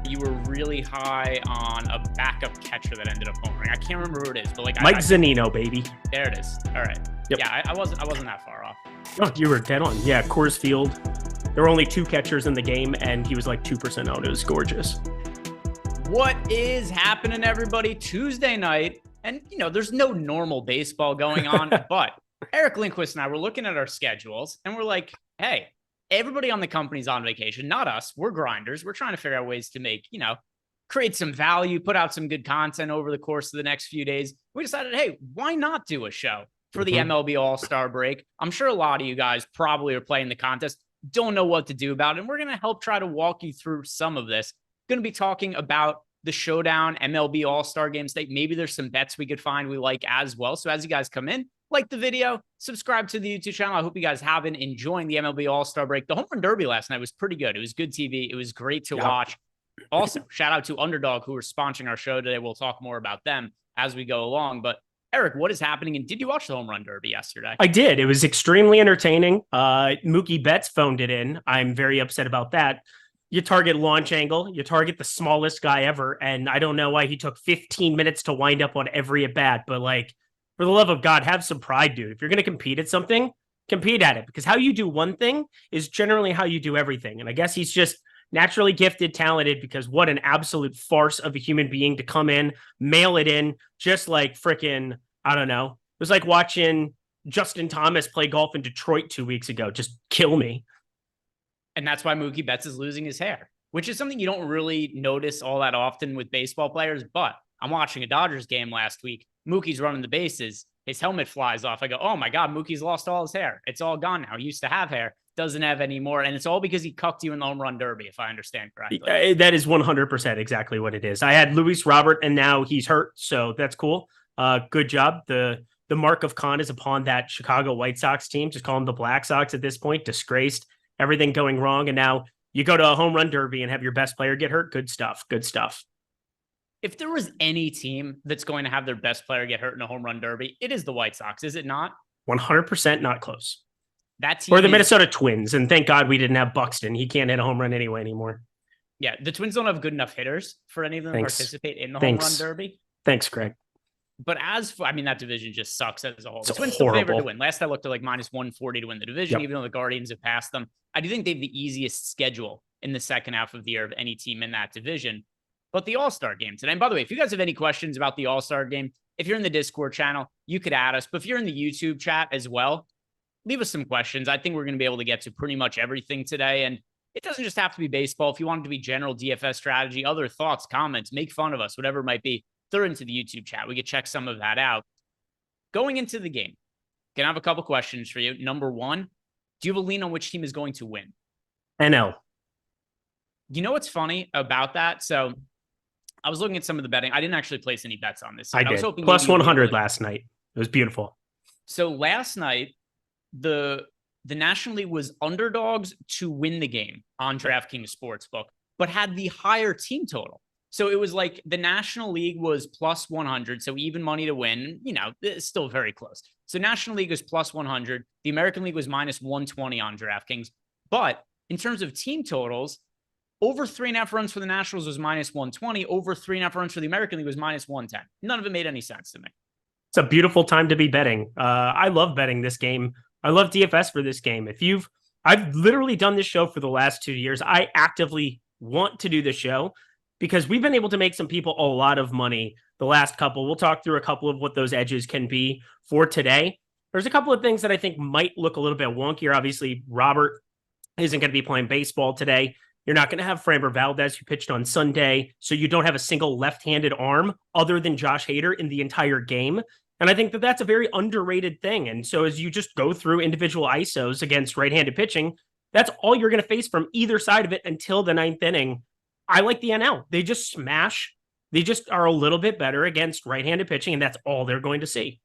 you were really high on a backup catcher that ended up homering. I can't remember who it is, but like Mike Zunino, baby. There it is. All right. Yep. Yeah, I wasn't that far off. Oh, you were dead on. Yeah, Coors Field. There were only 2 catchers in the game, and he was like 2% owned. It was gorgeous. What is happening, everybody? Tuesday night, and there's no normal baseball going on, but Eric Lindquist and I were looking at our schedules, and we're like, hey, everybody on the company's on vacation, not us. We're grinders. We're trying to figure out ways to make, create some value, put out some good content over the course of the next few days. We decided, hey, why not do a show for the MLB All-Star break? I'm sure a lot of you guys probably are playing the contest, don't know what to do about it. And we're going to help try to walk you through some of this. Going to be talking about the Showdown MLB All-Star Game State. Maybe there's some bets we could find we like as well. So as you guys come in, like the video, subscribe to the YouTube channel. I hope you guys have been enjoying the MLB All-Star break. The Home Run Derby last night was pretty good. It was good TV. It was great to watch. Also, shout out to Underdog, who are sponsoring our show today. We'll talk more about them as we go along. But Eric, what is happening? And did you watch the Home Run Derby yesterday? I did. It was extremely entertaining. Mookie Betts phoned it in. I'm very upset about that. You target launch angle, you target the smallest guy ever. And I don't know why he took 15 minutes to wind up on every at bat, but like, for the love of God, have some pride, dude. If you're going to compete at something, compete at it, because how you do one thing is generally how you do everything. And I guess he's just naturally gifted, talented, because what an absolute farce of a human being to come in, mail it in, just like freaking, I don't know. It was like watching Justin Thomas play golf in Detroit 2 weeks ago. Just kill me. And that's why Mookie Betts is losing his hair, which is something you don't really notice all that often with baseball players. But I'm watching a Dodgers game last week. Mookie's running the bases. His helmet flies off. I go, oh my God, Mookie's lost all his hair. It's all gone now. He used to have hair, doesn't have any more. And it's all because he cucked you in the Home Run Derby, if I understand correctly. That is 100% exactly what it is. I had Luis Robert, and now he's hurt. So that's cool. Good job. The mark of Khan is upon that Chicago White Sox team. Just call them the Black Sox at this point. Disgraced. Everything going wrong. And now you go to a Home Run Derby and have your best player get hurt. Good stuff. Good stuff. If there was any team that's going to have their best player get hurt in a Home Run Derby, it is the White Sox, is it not? 100% not close. That team or the Minnesota Twins, and thank God we didn't have Buxton. He can't hit a home run anyway anymore. Yeah, the Twins don't have good enough hitters for any of them to participate in the Home Run Derby. Thanks, Greg. But as for, that division just sucks as a whole. The Twins still favored to win. Last I looked at like minus 140 to win the division, even though the Guardians have passed them. I do think they have the easiest schedule in the second half of the year of any team in that division. But the All-Star game today, and by the way, if you guys have any questions about the All-Star game, if you're in the Discord channel, you could add us. But if you're in the YouTube chat as well, leave us some questions. I think we're going to be able to get to pretty much everything today. And it doesn't just have to be baseball. If you want it to be general DFS strategy, other thoughts, comments, make fun of us, whatever it might be, throw into the YouTube chat. We could check some of that out. Going into the game, can I have a couple questions for you? Number one, do you have a lean on which team is going to win? NL. You know what's funny about that? So I was looking at some of the betting. I didn't actually place any bets on this. I was did. hoping Plus 100 last night. It was beautiful. So last night, the National League was underdogs to win the game on DraftKings Sportsbook, but had the higher team total. So it was like the National League was plus 100, so even money to win. It's still very close. So National League was plus 100. The American League was minus 120 on DraftKings. But in terms of team totals, over 3.5 runs for the Nationals was minus 120. Over 3.5 runs for the American League was minus 110. None of it made any sense to me. It's a beautiful time to be betting. I love betting this game. I love DFS for this game. I've literally done this show for the last 2 years. I actively want to do this show because we've been able to make some people a lot of money the last couple. We'll talk through a couple of what those edges can be for today. There's a couple of things that I think might look a little bit wonkier. Obviously, Robert isn't going to be playing baseball today. You're not going to have Framber Valdez, who pitched on Sunday, so you don't have a single left-handed arm other than Josh Hader in the entire game. And I think that that's a very underrated thing. And so as you just go through individual ISOs against right-handed pitching, that's all you're going to face from either side of it until the ninth inning. I like the NL. They just smash. They just are a little bit better against right-handed pitching, and that's all they're going to see.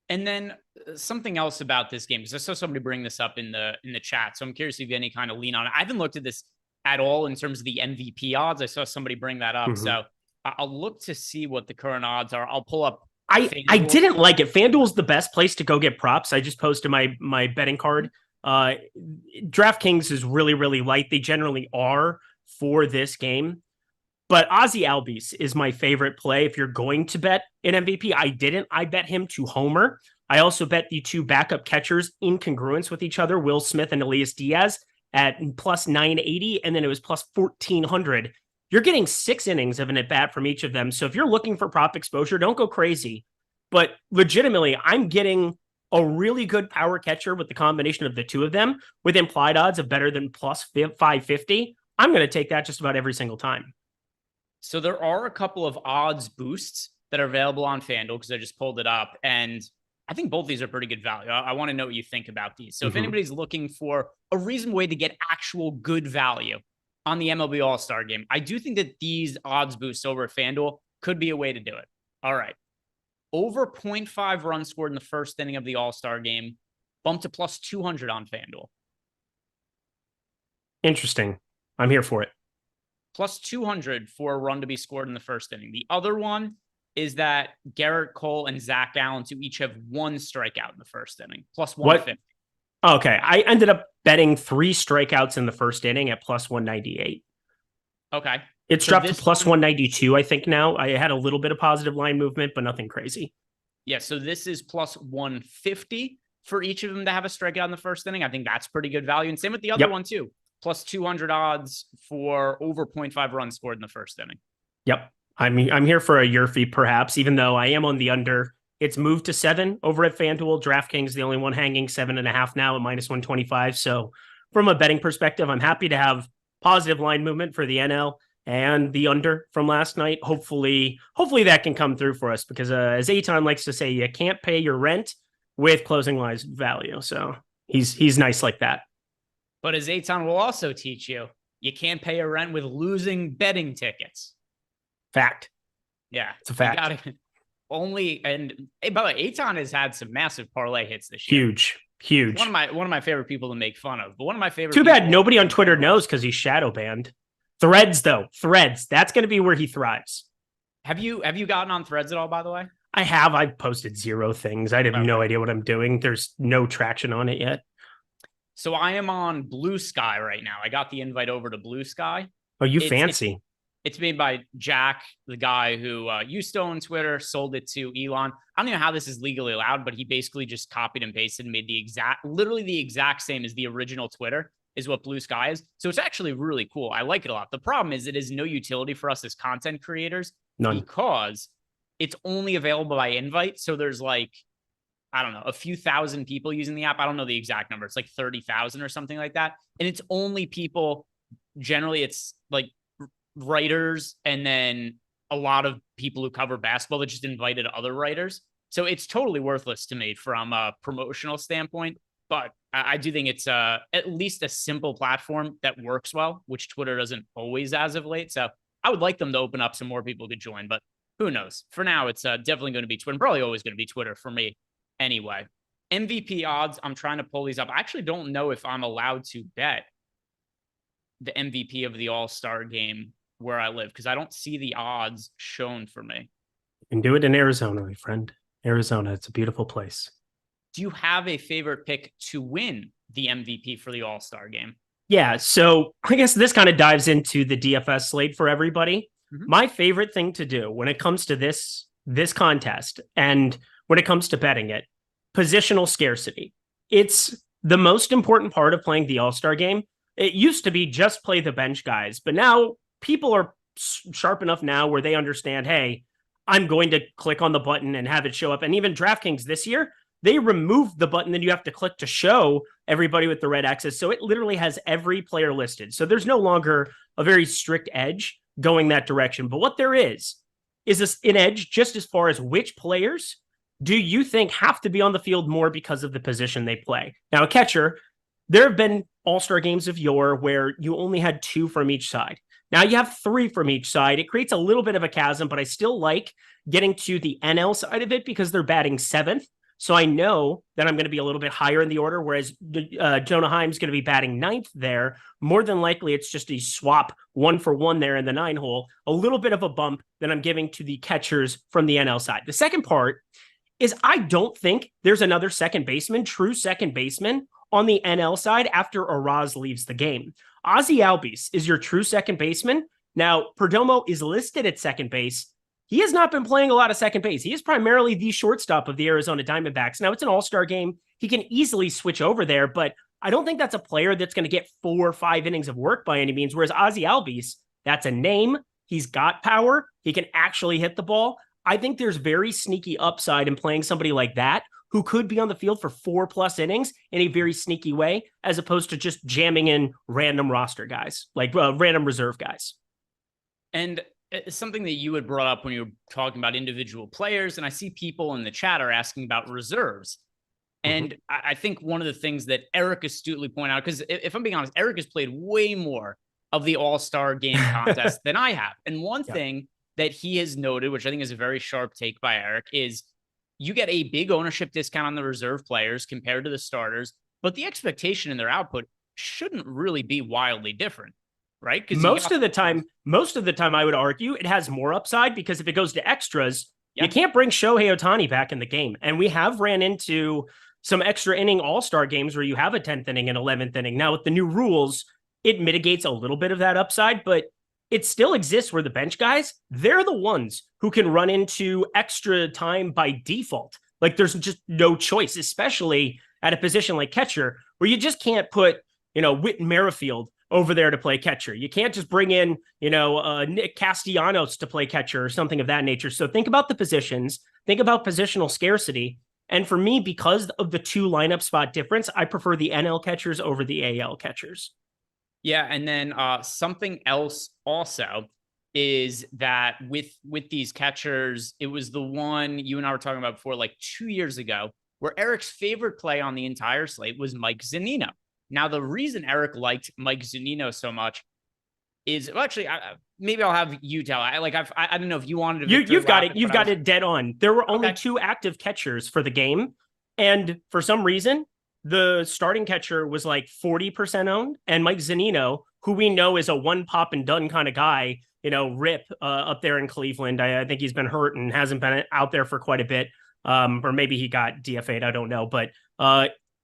And then something else about this game, because I saw somebody bring this up in the chat, so I'm curious if you have any kind of lean on it. I haven't looked at this at all in terms of the MVP odds. I saw somebody bring that up, so I'll look to see what the current odds are. I'll pull up. I didn't like it. FanDuel's the best place to go get props. I just posted my betting card. DraftKings is really, really light. They generally are. for this game. But Ozzy Albies is my favorite play if you're going to bet an MVP. I didn't. I bet him to homer. I also bet the two backup catchers in congruence with each other, Will Smith and Elias Diaz, at plus 980, and then it was plus 1,400. You're getting 6 innings of an at-bat from each of them. So if you're looking for prop exposure, don't go crazy. But legitimately, I'm getting a really good power catcher with the combination of the two of them with implied odds of better than plus 550. I'm going to take that just about every single time. So there are a couple of odds boosts that are available on FanDuel because I just pulled it up. And I think both these are pretty good value. I want to know what you think about these. So if anybody's looking for a reasonable way to get actual good value on the MLB All-Star game, I do think that these odds boosts over at FanDuel could be a way to do it. All right. Over 0.5 runs scored in the first inning of the All-Star game, bumped to plus 200 on FanDuel. Interesting. I'm here for it. Plus 200 for a run to be scored in the first inning. The other one is that Garrett Cole and Zach Allen to each have 1 strikeout in the first inning, plus 150. What? Okay. I ended up betting 3 strikeouts in the first inning at plus 198. Okay. It's dropped to plus 192, I think now. I had a little bit of positive line movement, but nothing crazy. Yeah, so this is plus 150 for each of them to have a strikeout in the first inning. I think that's pretty good value. And same with the other one, too. Plus 200 odds for over 0.5 runs scored in the first inning. Yep. I'm here for a Yurfie, perhaps, even though I am on the under. It's moved to 7 over at FanDuel. DraftKings, the only one hanging 7.5 now at minus 125. So from a betting perspective, I'm happy to have positive line movement for the NL and the under from last night. Hopefully that can come through for us because as Eitan likes to say, you can't pay your rent with closing lines value. So he's nice like that. But as Eitan will also teach you, you can't pay your rent with losing betting tickets. Fact. Yeah. It's a fact. And hey, by the way, Eitan has had some massive parlay hits this year. Huge. One of my favorite people to make fun of, but one of my favorite. Too bad nobody on Twitter knows because he's shadow banned. Threads, though. Threads. That's going to be where he thrives. Have you gotten on Threads at all, by the way? I have. I've posted 0 things. I have no idea what I'm doing. There's no traction on it yet. So I am on Blue Sky right now. I got the invite over to Blue Sky. Oh, fancy. It's made by Jack, the guy who used to own Twitter, sold it to Elon. I don't know how this is legally allowed, but he basically just copied and pasted and made literally the exact same as the original Twitter is what Blue Sky is. So it's actually really cool. I like it a lot. The problem is it is no utility for us as content creators. None. Because it's only available by invite. So there's I don't know, a few thousand people using the app. I don't know the exact number. It's 30,000 or something like that. And it's only people, generally it's writers and then a lot of people who cover basketball that just invited other writers. So it's totally worthless to me from a promotional standpoint. But I do think it's at least a simple platform that works well, which Twitter doesn't always as of late. So I would like them to open up so more people could join. But who knows? For now, it's definitely going to be Twitter. Probably always going to be Twitter for me. Anyway, MVP odds, I'm trying to pull these up. I actually don't know if I'm allowed to bet the MVP of the All-Star game where I live because I don't see the odds shown for me. You can do it in Arizona, my friend. Arizona, it's a beautiful place. Do you have a favorite pick to win the MVP for the All-Star game? Yeah, so I guess this kind of dives into the DFS slate for everybody. Mm-hmm. My favorite thing to do when it comes to this contest and when it comes to betting it, positional scarcity. It's the most important part of playing the All-Star game. It used to be just play the bench guys, but now people are sharp enough now where they understand, hey, I'm going to click on the button and have it show up. And even DraftKings this year, they removed the button that you have to click to show everybody with the red X's. So it literally has every player listed. So there's no longer a very strict edge going that direction. But what there is an edge just as far as which players do you think have to be on the field more because of the position they play? Now, a catcher, there have been All-Star games of yore where you only had 2 from each side. Now you have 3 from each side. It creates a little bit of a chasm, but I still like getting to the NL side of it because they're batting 7th. So I know that I'm going to be a little bit higher in the order, whereas Jonah Heim's going to be batting 9th there. More than likely, it's just a swap 1-for-1 there in the 9 hole. A little bit of a bump that I'm giving to the catchers from the NL side. The second part is I don't think there's another true second baseman on the NL side after Araz leaves the game. Ozzy Albies is your true second baseman. Now, Perdomo is listed at second base. He has not been playing a lot of second base. He is primarily the shortstop of the Arizona Diamondbacks. Now, it's an all-star game. He can easily switch over there, but I don't think that's a player that's going to get 4 or 5 innings of work by any means, whereas Ozzy Albies, that's a name. He's got power. He can actually hit the ball. I think there's very sneaky upside in playing somebody like that who could be on the field for 4+ innings in a very sneaky way, as opposed to just jamming in random roster guys, like random reserve guys. And it's something that you had brought up when you were talking about individual players, and I see people in the chat are asking about reserves. And I think one of the things that Eric astutely pointed out, because if I'm being honest, Eric has played way more of the All-Star game contest than I have. And one thing that he has noted, which I think is a very sharp take by Eric, is you get a big ownership discount on the reserve players compared to the starters, but the expectation in their output shouldn't really be wildly different, right? Because most of the time, I would argue it has more upside, because if it goes to extras, you can't bring Shohei Ohtani back in the game. And we have ran into some extra inning all-star games where you have a 10th inning and 11th inning. Now, with the new rules, it mitigates a little bit of that upside, but it still exists where the bench guys, they're the ones who can run into extra time by default. Like, there's just no choice, especially at a position like catcher, where you just can't put, Whit Merrifield over there to play catcher. You can't just bring in, Nick Castellanos to play catcher or something of that nature. So think about the positions, think about positional scarcity. And for me, because of the 2 lineup spot difference, I prefer the NL catchers over the AL catchers. Yeah, and then something else also is that with these catchers, it was the one you and I were talking about before, like 2 years ago, where Eric's favorite play on the entire slate was Mike Zunino. Now, the reason Eric liked Mike Zunino so much is, well, actually, maybe I'll have you tell. I don't know if you wanted to. You've got it. You've got it dead on. There were only 2 active catchers for the game, and for some reason, the starting catcher was like 40% owned, and Mike Zunino, who we know is a one pop and done kind of guy, rip up there in Cleveland. I think he's been hurt and hasn't been out there for quite a bit, or maybe he got DFA'd. I don't know, but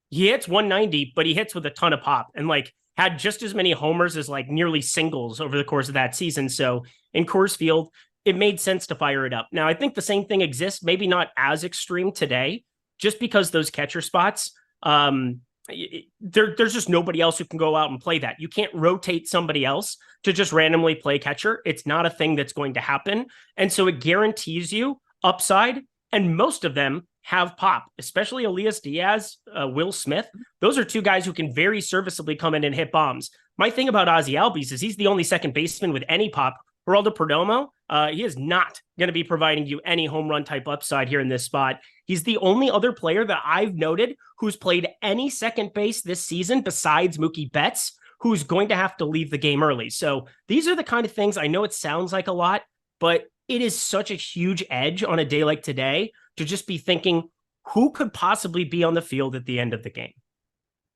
he hits 190, but he hits with a ton of pop, and had just as many homers as nearly singles over the course of that season. So in Coors Field, it made sense to fire it up. Now, I think the same thing exists, maybe not as extreme today, just because those catcher spots, there's just nobody else who can go out and play that. You can't rotate somebody else to just randomly play catcher. It's not a thing that's going to happen. And so it guarantees you upside, and most of them have pop, especially Elias Diaz, Will Smith. Those are 2 guys who can very serviceably come in and hit bombs. My thing about Ozzy Albies is he's the only second baseman with any pop. Geraldo Perdomo, he is not going to be providing you any home run type upside here in this spot. He's the only other player that I've noted who's played any second base this season besides Mookie Betts, who's going to have to leave the game early. So these are the kind of things, I know it sounds like a lot, but it is such a huge edge on a day like today to just be thinking, who could possibly be on the field at the end of the game?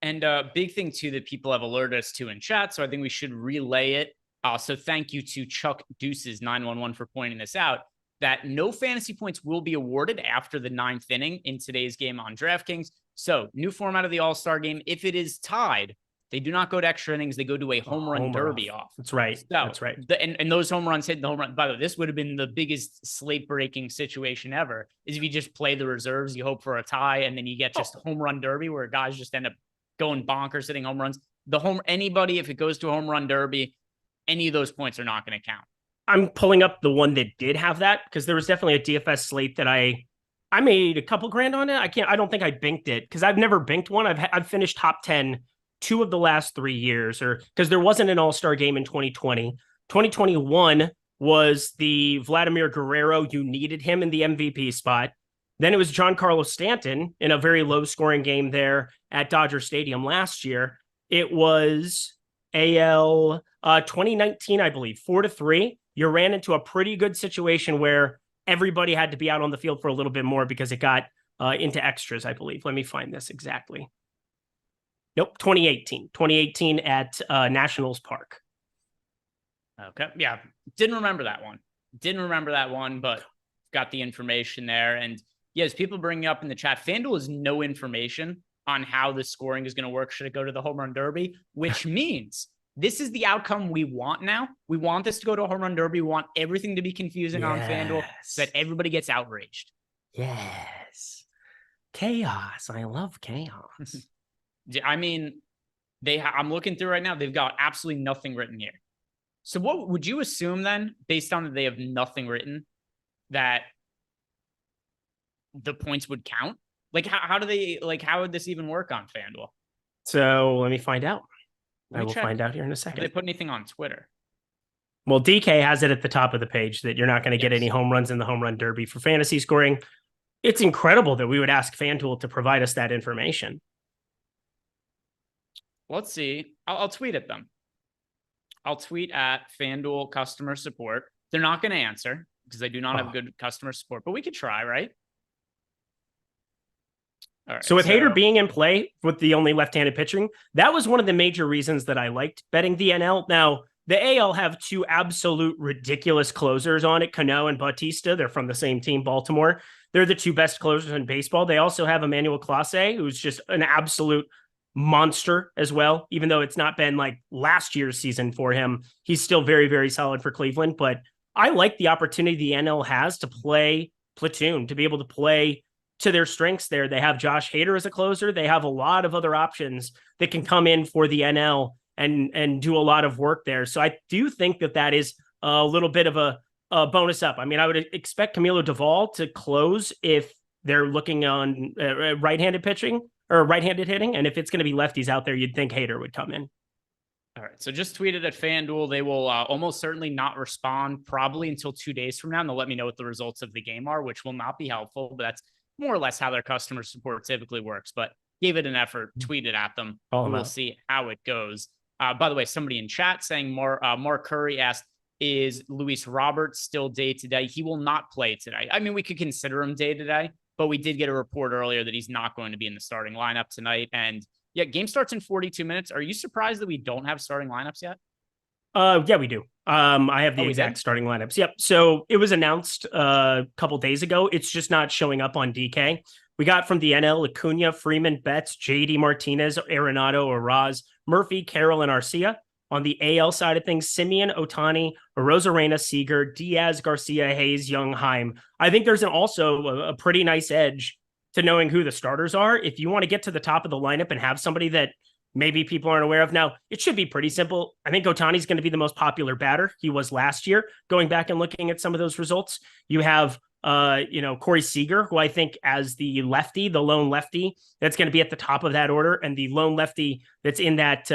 And a big thing, too, that people have alerted us to in chat, so I think we should relay it. So thank you to Chuck Deuces 911 for pointing this out, that no fantasy points will be awarded after the 9th inning in today's game on DraftKings. So new format of the All-Star game. If it is tied, they do not go to extra innings. They go to a home run derby off. That's right. So, that's right. And those home runs hit the home run. By the way, this would have been the biggest slate breaking situation ever, is if you just play the reserves, you hope for a tie, and then you get just a home run derby where guys just end up going bonkers, hitting home runs. Anybody, if it goes to a home run derby, any of those points are not going to count. I'm pulling up the one that did have that, because there was definitely a DFS slate that I made a couple grand on it. I don't think I binked it, because I've never binked one. I've finished top 10 2 of the last 3 years, or because there wasn't an all-star game in 2020. 2021 was the Vladimir Guerrero, you needed him in the MVP spot. Then it was Giancarlo Stanton in a very low-scoring game there at Dodger Stadium last year. It was AL 2019, I believe, 4-3. You ran into a pretty good situation where everybody had to be out on the field for a little bit more because it got into extras, I believe. Let me find this exactly. Nope, 2018 at Nationals Park. Okay, yeah, didn't remember that one, but got the information there. And yes, people bringing up in the chat, FanDuel has no information on how the scoring is going to work. Should it go to the home run derby? Which means this is the outcome we want now. We want this to go to a home run derby. We want everything to be confusing on FanDuel so that everybody gets outraged. Yes. Chaos. I love chaos. I mean, I'm looking through right now. They've got absolutely nothing written here. So what would you assume then, based on that they have nothing written, that the points would count? Like, how do they, like, how would this even work on FanDuel? So let me find out. I will find out here in a second. Have they put anything on Twitter? Well, DK has it at the top of the page that you're not going to get any home runs in the home run derby for fantasy scoring. It's incredible that we would ask FanDuel to provide us that information. Let's see. I'll tweet at them. I'll tweet at FanDuel customer support. They're not going to answer because they do not have good customer support, but we could try, right? All right, so with Hader being in play with the only left-handed pitching, that was one of the major reasons that I liked betting the NL. Now, the AL have two absolute ridiculous closers on it, Cano and Bautista. They're from the same team, Baltimore. They're the two best closers in baseball. They also have Emmanuel Clase, who's just an absolute monster as well. Even though it's not been like last year's season for him, he's still very, very solid for Cleveland. But I like the opportunity the NL has to play platoon, to be able to play to their strengths there. They have Josh Hader as a closer. They have a lot of other options that can come in for the NL and do a lot of work there. So I do think that is a little bit of a bonus up. I mean, I would expect Camilo Duvall to close if they're looking on right-handed pitching or right-handed hitting. And if it's going to be lefties out there, you'd think Hader would come in. All right. So just tweeted at FanDuel. They will almost certainly not respond probably until 2 days from now. And they'll let me know what the results of the game are, which will not be helpful, but that's more or less how their customer support typically works. But gave it an effort, tweeted at them. We'll see how it goes. By the way, somebody in chat saying Mark Curry asked, is Luis Roberts still day-to-day? He will not play today. I mean, we could consider him day-to-day, but we did get a report earlier that he's not going to be in the starting lineup tonight. And yeah, game starts in 42 minutes. Are you surprised that we don't have starting lineups yet? Yeah, we do. I have the exact starting lineups. Yep. So it was announced a couple days ago. It's just not showing up on DK. We got from the NL, Acuna, Freeman, Betts, JD Martinez, Arenado, Araz, Murphy, Carroll, and Arcia. On the AL side of things, Simeon, Otani, Arozarena, Seager, Diaz, Garcia, Hayes, Young, Heim. I think there's also a pretty nice edge to knowing who the starters are. If you want to get to the top of the lineup and have somebody that maybe people aren't aware of. Now, it should be pretty simple. I think Otani's going to be the most popular batter. He was last year, going back and looking at some of those results. You have, Corey Seager, who I think as the lefty, the lone lefty, that's going to be at the top of that order. And the lone lefty that's in that,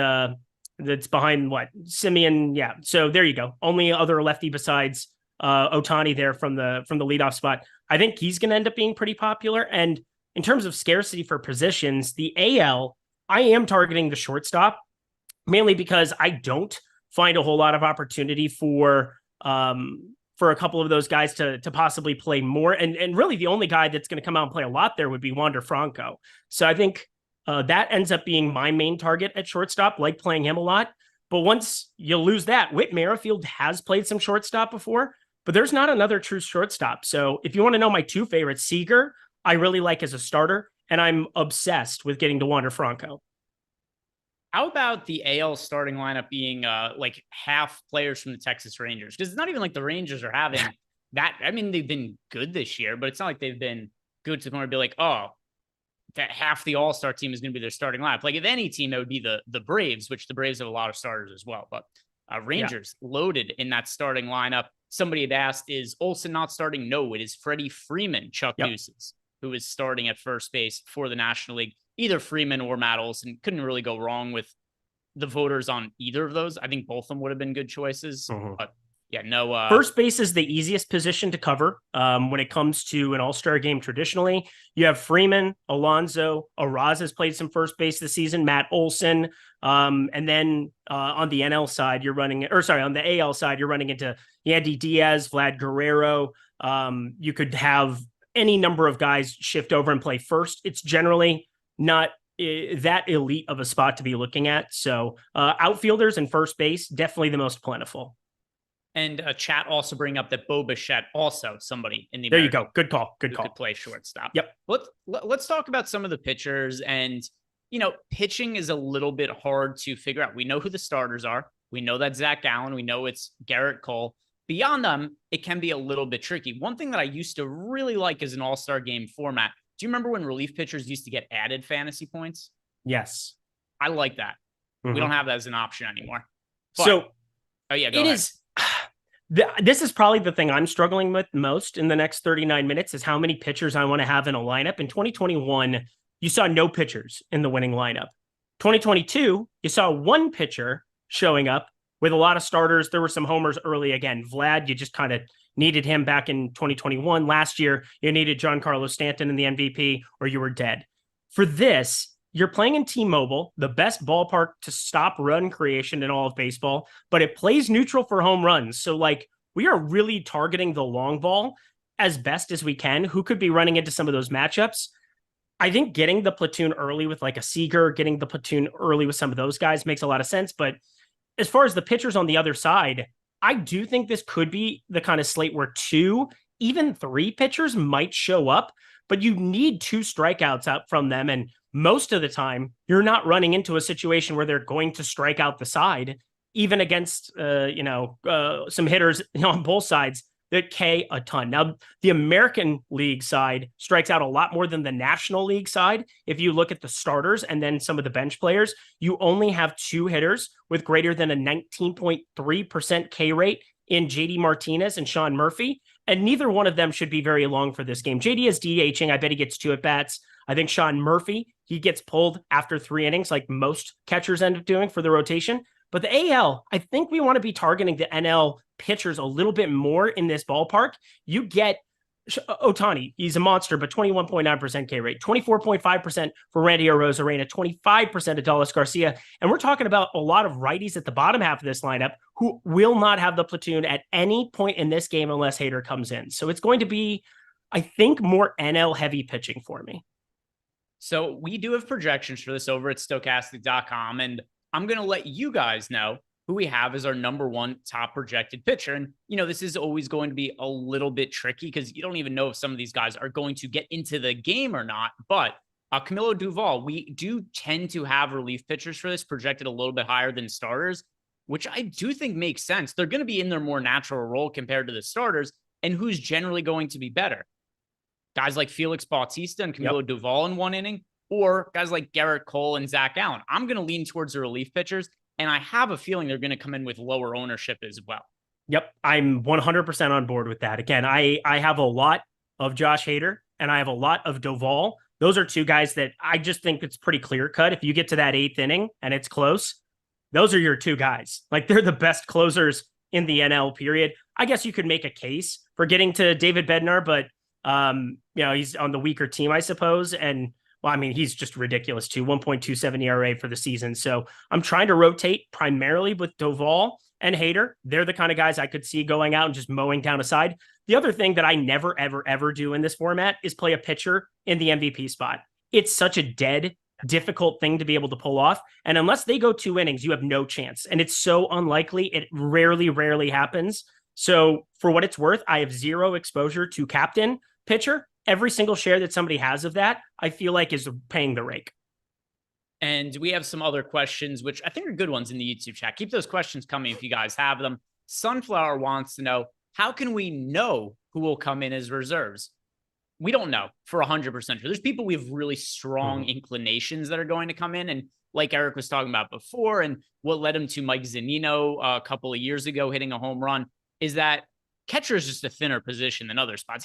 that's behind Simeon. Yeah. So there you go. Only other lefty besides Otani there from the leadoff spot. I think he's going to end up being pretty popular. And in terms of scarcity for positions, the AL, I am targeting the shortstop mainly because I don't find a whole lot of opportunity for a couple of those guys to possibly play more. And really the only guy that's going to come out and play a lot there would be Wander Franco. So I think that ends up being my main target at shortstop, like playing him a lot. But once you lose that, Whit Merrifield has played some shortstop before, but there's not another true shortstop. So if you want to know my two favorites, Seager, I really like as a starter. And I'm obsessed with getting to Wander Franco. How about the AL starting lineup being like half players from the Texas Rangers? Because it's not even like the Rangers are having that. I mean, they've been good this year, but it's not like they've been good to the point where be like, oh, that half the all-star team is going to be their starting lineup. Like if any team, that would be the Braves, which the Braves have a lot of starters as well. But Rangers loaded in that starting lineup. Somebody had asked, is Olsen not starting? No, it is Freddie Freeman, Chuck Deuces, who is starting at first base for the National League. Either Freeman or Matt Olson. Couldn't really go wrong with the voters on either of those. I think both of them would have been good choices. But yeah, no. First base is the easiest position to cover when it comes to an all-star game traditionally. You have Freeman, Alonso, Araz has played some first base this season, Matt Olson. And then on the NL side, on the AL side, you're running into Yandy Diaz, Vlad Guerrero. You could have any number of guys shift over and play first. It's generally not that elite of a spot to be looking at. So outfielders and first base, definitely the most plentiful. And chat also bring up that Bo Bichette, also somebody in the There you go. Good call. Good call. Could play shortstop. Yep. Let's talk about some of the pitchers. And, pitching is a little bit hard to figure out. We know who the starters are. We know that Zach Gallen. We know it's Garrett Cole. Beyond them, it can be a little bit tricky. One thing that I used to really like is an all-star game format. Do you remember when relief pitchers used to get added fantasy points? Yes. I like that. We don't have that as an option anymore. But, so go ahead. This is probably the thing I'm struggling with most in the next 39 minutes is how many pitchers I want to have in a lineup. In 2021, you saw no pitchers in the winning lineup. 2022, you saw one pitcher showing up with a lot of starters. There were some homers early again. Vlad, you just kind of needed him back in 2021. Last year, you needed Giancarlo Stanton in the MVP or you were dead. For this, you're playing in T-Mobile, the best ballpark to stop run creation in all of baseball, but it plays neutral for home runs. So, we are really targeting the long ball as best as we can. Who could be running into some of those matchups? I think getting the platoon early with a Seager, getting the platoon early with some of those guys makes a lot of sense. But as far as the pitchers on the other side, I do think this could be the kind of slate where 2, even 3 pitchers might show up, but you need 2 strikeouts out from them. And most of the time, you're not running into a situation where they're going to strike out the side, even against, some hitters on both sides that K a ton. Now, the American League side strikes out a lot more than the National League side. If you look at the starters and then some of the bench players, you only have 2 hitters with greater than a 19.3% K rate in JD Martinez and Sean Murphy. And neither one of them should be very long for this game. JD is DHing. I bet he gets 2 at-bats. I think Sean Murphy, he gets pulled after 3 innings like most catchers end up doing for the rotation. But the AL, I think we want to be targeting the NL pitchers a little bit more in this ballpark. You get Ohtani, he's a monster, but 21.9% K rate, 24.5% for Randy Arozarena, 25% Adolis Garcia. And we're talking about a lot of righties at the bottom half of this lineup who will not have the platoon at any point in this game unless Hader comes in. So it's going to be, I think, more NL heavy pitching for me. So we do have projections for this over at Stokastic.com, and I'm going to let you guys know who we have as our number 1 top projected pitcher. And, this is always going to be a little bit tricky because you don't even know if some of these guys are going to get into the game or not. But Camilo Duvall, we do tend to have relief pitchers for this projected a little bit higher than starters, which I do think makes sense. They're going to be in their more natural role compared to the starters. And who's generally going to be better? Guys like Felix Bautista and Camilo Duvall in 1 inning, or guys like Garrett Cole and Zach Gallen. I'm going to lean towards the relief pitchers, and I have a feeling they're going to come in with lower ownership as well. Yep, I'm 100% on board with that. Again, I have a lot of Josh Hader, and I have a lot of Duvall. Those are 2 guys that I just think it's pretty clear-cut. If you get to that 8th inning and it's close, those are your 2 guys. They're the best closers in the NL, period. I guess you could make a case for getting to David Bednar, but he's on the weaker team, I suppose, and he's just ridiculous too. 1.27 ERA for the season. So I'm trying to rotate primarily with Duvall and Hader. They're the kind of guys I could see going out and just mowing down a side. The other thing that I never, ever, ever do in this format is play a pitcher in the MVP spot. It's such a dead, difficult thing to be able to pull off. And unless they go 2 innings, you have no chance. And it's so unlikely. It rarely happens. So for what it's worth, I have 0 exposure to captain pitcher. Every single share that somebody has of that, I feel like is paying the rake. And we have some other questions, which I think are good ones in the YouTube chat. Keep those questions coming if you guys have them. Sunflower wants to know, how can we know who will come in as reserves? We don't know for 100% sure. There's people we have really strong inclinations that are going to come in. And like Eric was talking about before, and what led him to Mike Zunino a couple of years ago hitting a home run, is that catcher is just a thinner position than other spots.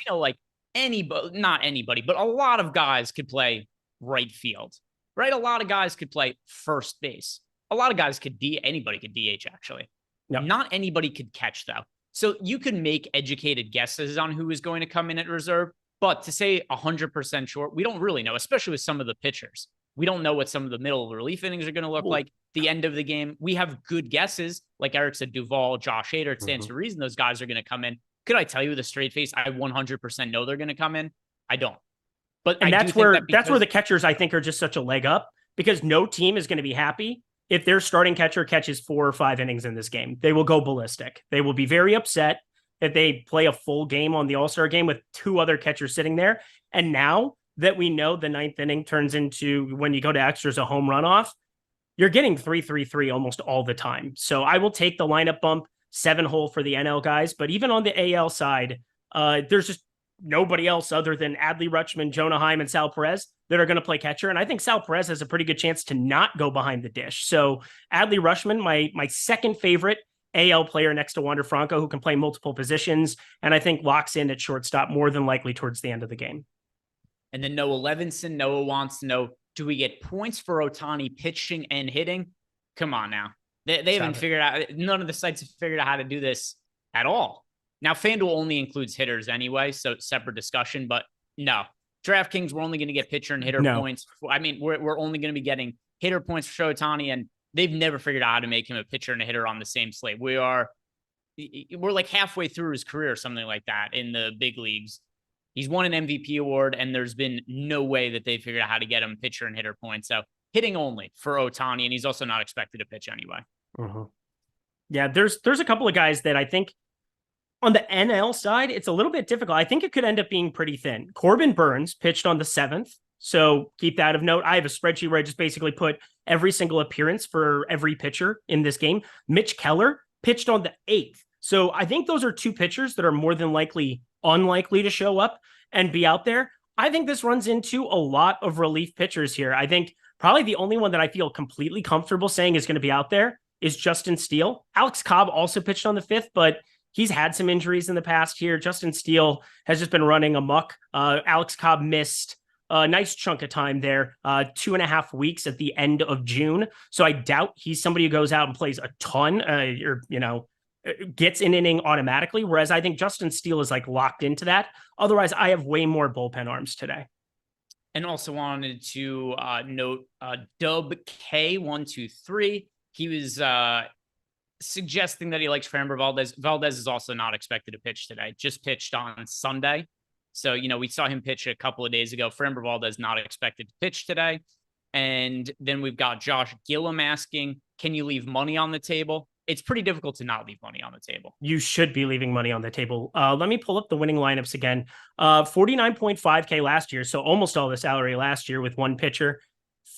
Anybody, not anybody, but a lot of guys could play right field, right? A lot of guys could play first base. A lot of guys anybody could DH actually. Yep. Not anybody could catch though. So you can make educated guesses on who is going to come in at reserve, but to say 100% sure, we don't really know, especially with some of the pitchers. We don't know what some of the middle of the relief innings are going to look like. The end of the game, we have good guesses. Like Eric said, Duvall, Josh Hader, it stands to reason those guys are going to come in. Could I tell you with a straight face, I 100% know they're going to come in? I don't. But that's where the catchers, I think, are just such a leg up, because no team is going to be happy if their starting catcher catches 4 or 5 innings in this game. They will go ballistic. They will be very upset if they play a full game on the All-Star game with 2 other catchers sitting there. And now that we know the 9th inning turns into, when you go to extras, a home run off, you're getting 3-3-3 almost all the time. So I will take the lineup bump, 7-hole for the NL guys. But even on the AL side, there's just nobody else other than Adley Rutschman, Jonah Heim, and Sal Perez that are going to play catcher. And I think Sal Perez has a pretty good chance to not go behind the dish. So Adley Rutschman, my second favorite AL player next to Wander Franco, who can play multiple positions, and I think locks in at shortstop more than likely towards the end of the game. And then Noah Levinson. Noah wants to know, do we get points for Ohtani pitching and hitting? Come on now. They haven't figured out, none of the sites have figured out how to do this at all. Now, FanDuel only includes hitters anyway, so separate discussion, but no. DraftKings, we're only going to get pitcher and hitter points. I mean, we're only going to be getting hitter points for Ohtani, and they've never figured out how to make him a pitcher and a hitter on the same slate. We're like halfway through his career or something like that in the big leagues. He's won an MVP award, and there's been no way that they figured out how to get him pitcher and hitter points. So hitting only for Ohtani, and he's also not expected to pitch anyway. Yeah, there's a couple of guys that I think on the NL side, it's a little bit difficult. I think it could end up being pretty thin. Corbin Burns pitched on the 7th, so keep that of note. I have a spreadsheet where I just basically put every single appearance for every pitcher in this game. Mitch Keller pitched on the 8th. So I think those are 2 pitchers that are more than likely unlikely to show up and be out there. I think this runs into a lot of relief pitchers here. I think probably the only one that I feel completely comfortable saying is going to be out there is Justin Steele. Alex Cobb also pitched on the 5th, but he's had some injuries in the past here. Justin Steele has just been running amok. Alex Cobb missed a nice chunk of time there, 2.5 weeks at the end of June. So I doubt he's somebody who goes out and plays a ton, gets an inning automatically. Whereas I think Justin Steele is like locked into that. Otherwise, I have way more bullpen arms today. And also wanted to note Dub K123. He was suggesting that he likes Framber Valdez. Valdez is also not expected to pitch today. Just pitched on Sunday. So, we saw him pitch a couple of days ago. Framber Valdez not expected to pitch today. And then we've got Josh Gillum asking, can you leave money on the table? It's pretty difficult to not leave money on the table. You should be leaving money on the table. Let me pull up the winning lineups again. 49.5K last year. So almost all the salary last year with one pitcher.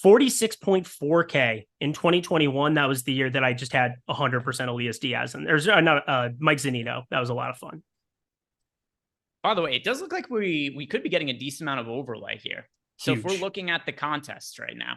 46.4K in 2021. That was the year that I just had 100% Elias Diaz. And there's Mike Zunino. That was a lot of fun. By the way, it does look like we could be getting a decent amount of overlay here. So Huge. If we're looking at the contests right now,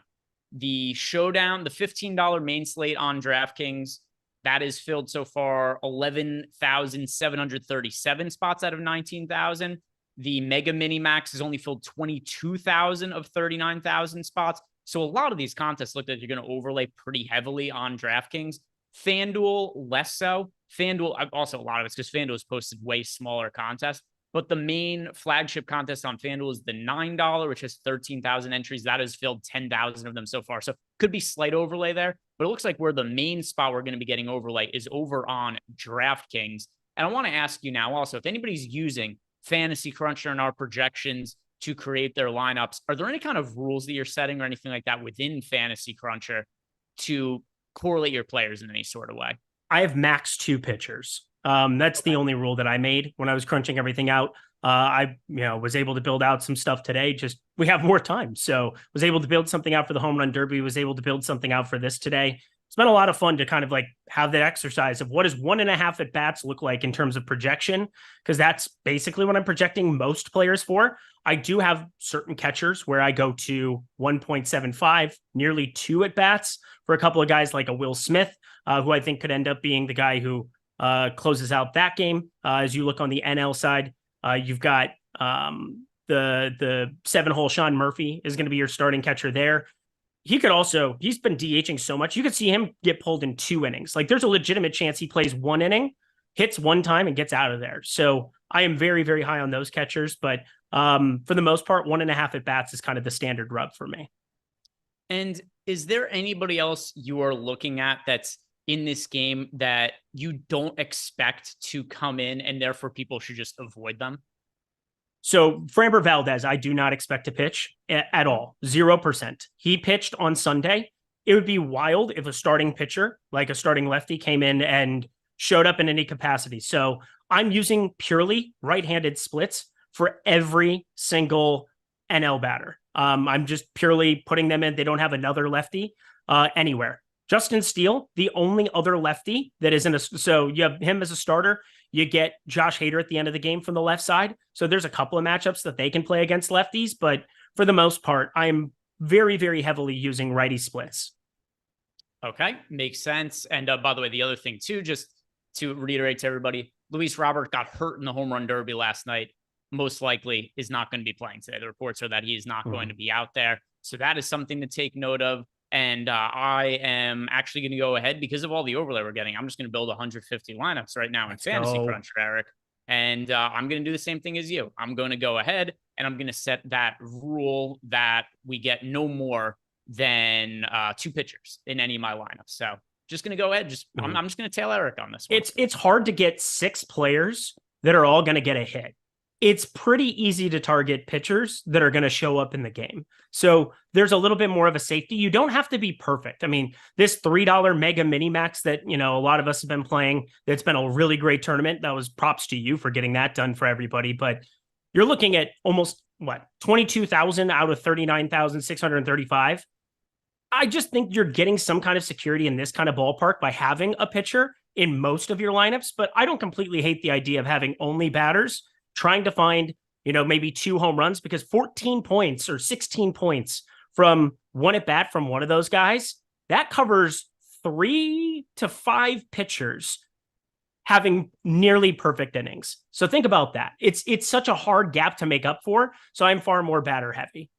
the showdown, the $15 main slate on DraftKings, that is filled so far 11,737 spots out of 19,000. The Mega Mini Max is only filled 22,000 of 39,000 spots. So a lot of these contests look like you're going to overlay pretty heavily on DraftKings. FanDuel, less so. FanDuel, also a lot of it's because FanDuel has posted way smaller contests. But the main flagship contest on FanDuel is the $9, which has 13,000 entries. That has filled 10,000 of them so far. So could be slight overlay there. But it looks like where the main spot we're going to be getting overlay is over on DraftKings. And I want to ask you now also, if anybody's using Fantasy Cruncher and our projections to create their lineups, are there any kind of rules that you're setting or anything like that within Fantasy Cruncher to correlate your players in any sort of way? I have max 2 pitchers. That's the only rule that I made when I was crunching everything out. I was able to build out some stuff today. Just we have more time. So was able to build something out for the home run derby, was able to build something out for this today. It's been a lot of fun to kind of like have that exercise of what does 1.5 at bats look like in terms of projection, because that's basically what I'm projecting most players for. I do have certain catchers where I go to 1.75, nearly 2 at bats for a couple of guys like a Will Smith, who I think could end up being the guy who closes out that game. As you look on the NL side, you've got the 7-hole Sean Murphy is going to be your starting catcher there. He's been DHing so much. You could see him get pulled in 2 innings. Like there's a legitimate chance he plays 1 inning, hits 1 time and gets out of there. So I am very, very high on those catchers, but for the most part, 1.5 at bats is kind of the standard rub for me. And is there anybody else you are looking at that's in this game that you don't expect to come in and therefore people should just avoid them? So Framber Valdez, I do not expect to pitch at all. 0%. He pitched on Sunday. it would be wild if a starting pitcher, like a starting lefty, came in and showed up in any capacity. So I'm using purely right-handed splits for every single NL batter. I'm just purely putting them in. They don't have another lefty anywhere. Justin Steele, the only other lefty that isn't a, so you have him as a starter. You get Josh Hader at the end of the game from the left side. So there's a couple of matchups that they can play against lefties, but for the most part, I'm very, very heavily using righty splits. Okay, makes sense. And by the way, the other thing too, just to reiterate to everybody, Luis Robert got hurt in the home run derby last night. Most likely is not going to be playing today. The reports are that he is not going to be out there. So that is something to take note of. And I am actually going to go ahead because of all the overlay we're getting. I'm just going to build 150 lineups right now in Fantasy Crunch, Eric. And I'm going to do the same thing as you. I'm going to go ahead and I'm going to set that rule that we get no more than 2 pitchers in any of my lineups. So just going to go ahead. I'm just going to tail Eric on this one. It's hard to get 6 players that are all going to get a hit. It's pretty easy to target pitchers that are going to show up in the game. So there's a little bit more of a safety. You don't have to be perfect. I mean, this $3 mega mini max that, a lot of us have been playing, that's been a really great tournament. That was props to you for getting that done for everybody. But you're looking at almost 22,000 out of 39,635. I just think you're getting some kind of security in this kind of ballpark by having a pitcher in most of your lineups. But I don't completely hate the idea of having only batters, trying to find, maybe 2 home runs, because 14 points or 16 points from one at bat from one of those guys, that covers 3 to 5 pitchers having nearly perfect innings. So think about that. It's such a hard gap to make up for. So I'm far more batter heavy.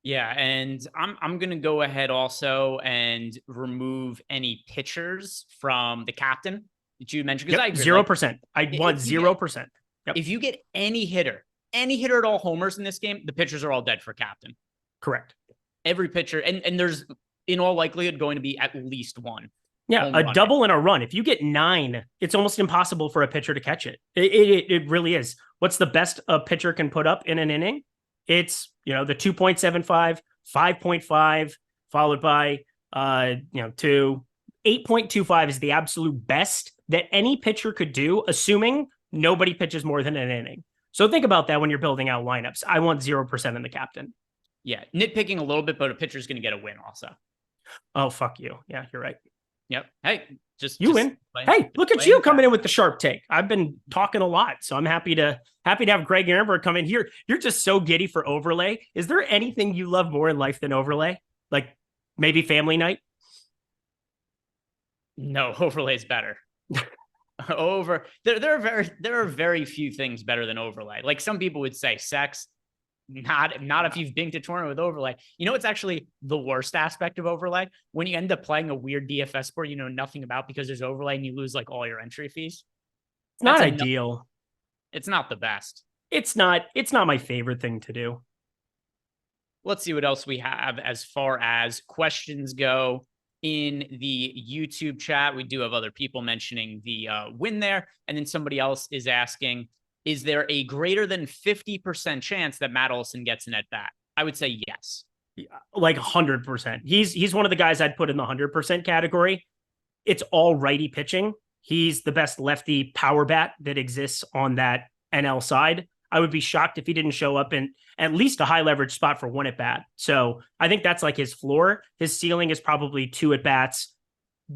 Yeah, and I'm going to go ahead also and remove any pitchers from the captain that you mentioned. Because I agree, 0%. I want 0%. Yep. If you get any hitter at all homers in this game, the pitchers are all dead for captain. Correct. Every pitcher, and there's in all likelihood going to be at least one. Yeah, a double and a run. If you get 9, it's almost impossible for a pitcher to catch it. It really is. What's the best a pitcher can put up in an inning? It's, the 2.75, 5.5, followed by, 2. 8.25 is the absolute best that any pitcher could do, assuming nobody pitches more than an inning. So think about that when you're building out lineups. I want 0% in the captain. Yeah, nitpicking a little bit, but a pitcher's going to get a win also. Oh, fuck you. Yeah, you're right. Yep. Hey, you win. Hey, look at you coming in with the sharp take. I've been talking a lot, so I'm happy to have Greg Ehrenberg come in here. You're just so giddy for overlay. Is there anything you love more in life than overlay? Like maybe family night? No, overlay is better. There are very few things better than overlay. Like some people would say sex. Not if you've been to tournament with overlay. It's actually the worst aspect of overlay when you end up playing a weird DFS sport you know nothing about because there's overlay and you lose like all your entry fees. It's not ideal. It's not the best. It's not my favorite thing to do. Let's see what else we have as far as questions go in the YouTube chat. We do have other people mentioning the win there. And then somebody else is asking, is there a greater than 50% chance that Matt Olson gets an at bat? I would say yes. Like 100%. He's one of the guys I'd put in the 100% category. It's all righty pitching. He's the best lefty power bat that exists on that NL side. I would be shocked if he didn't show up in at least a high leverage spot for one at bat. So I think that's like his floor. His ceiling is probably 2 at bats.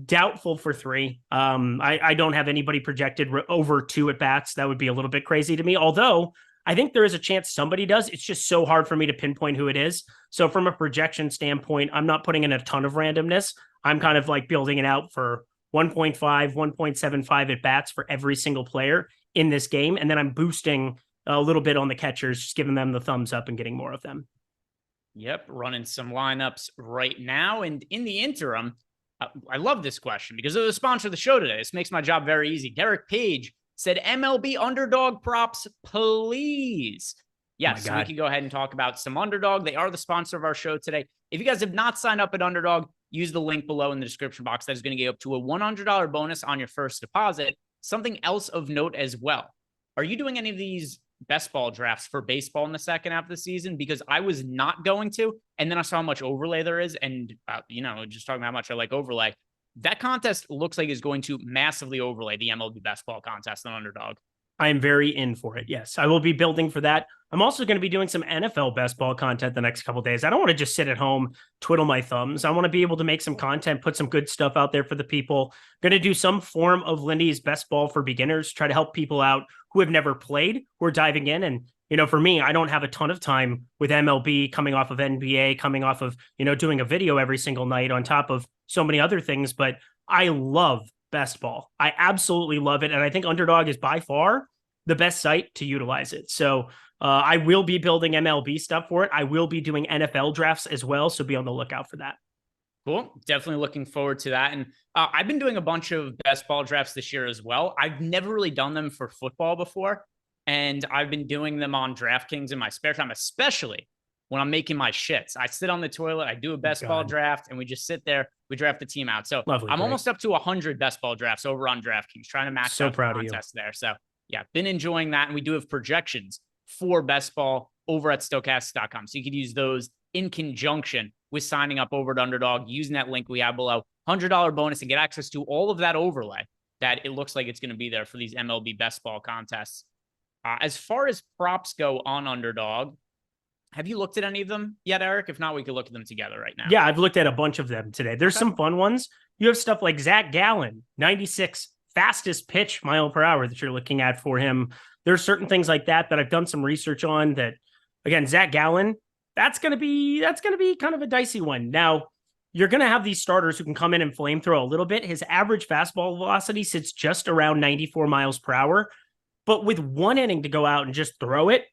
Doubtful for 3. I don't have anybody projected over 2 at bats. That would be a little bit crazy to me. Although I think there is a chance somebody does. It's just so hard for me to pinpoint who it is. So from a projection standpoint, I'm not putting in a ton of randomness. I'm kind of like building it out for 1.5, 1.75 at bats for every single player in this game. And then I'm boosting a little bit on the catchers, just giving them the thumbs up and getting more of them. Yep. Running some lineups right now. And in the interim, I love this question because of the sponsor of the show today. This makes my job very easy. Derek Page said, MLB Underdog props, please. Yes, so we can go ahead and talk about some Underdog. They are the sponsor of our show today. If you guys have not signed up at Underdog, use the link below in the description box. That is going to get up to a $100 bonus on your first deposit. Something else of note as well. Are you doing any of these best ball drafts for baseball in the second half of the season because I was not going to. And then I saw how much overlay there is. And, just talking about how much I like overlay. That contest looks like is going to massively overlay the MLB best ball contest on Underdog. I am very in for it. Yes, I will be building for that. I'm also going to be doing some NFL best ball content the next couple of days. I don't want to just sit at home, twiddle my thumbs. I want to be able to make some content, put some good stuff out there for the people. Going to do some form of Lindy's best ball for beginners, try to help people out who have never played, who are diving in. And, for me, I don't have a ton of time with MLB coming off of NBA, coming off of, doing a video every single night on top of so many other things. But I love best ball. I absolutely love it. And I think Underdog is by far the best site to utilize it. So I will be building MLB stuff for it. I will be doing NFL drafts as well. So be on the lookout for that. Cool. Definitely looking forward to that. And I've been doing a bunch of best ball drafts this year as well. I've never really done them for football before. And I've been doing them on DraftKings in my spare time, especially when I'm making my shits. I sit on the toilet, I do a best ball draft, and we just sit there. We draft the team out. So I'm almost up to 100 best ball drafts over on DraftKings, trying to match out the contest there. So yeah, been enjoying that. And we do have projections for best ball over at Stochastic.com. So you could use those in conjunction with signing up over to Underdog, using that link we have below, $100 bonus, and get access to all of that overlay that it looks like it's going to be there for these MLB best ball contests. As far as props go on Underdog, have you looked at any of them yet, Eric? If not, we could look at them together right now. Yeah, I've looked at a bunch of them today. There's some fun ones. You have stuff like Zach Gallen, 96 fastest pitch mile per hour that you're looking at for him. There's certain things like that I've done some research on that, again, Zach Gallen, that's going to be kind of a dicey one. Now, you're going to have these starters who can come in and flamethrow a little bit. His average fastball velocity sits just around 94 miles per hour. But with one inning to go out and just throw it,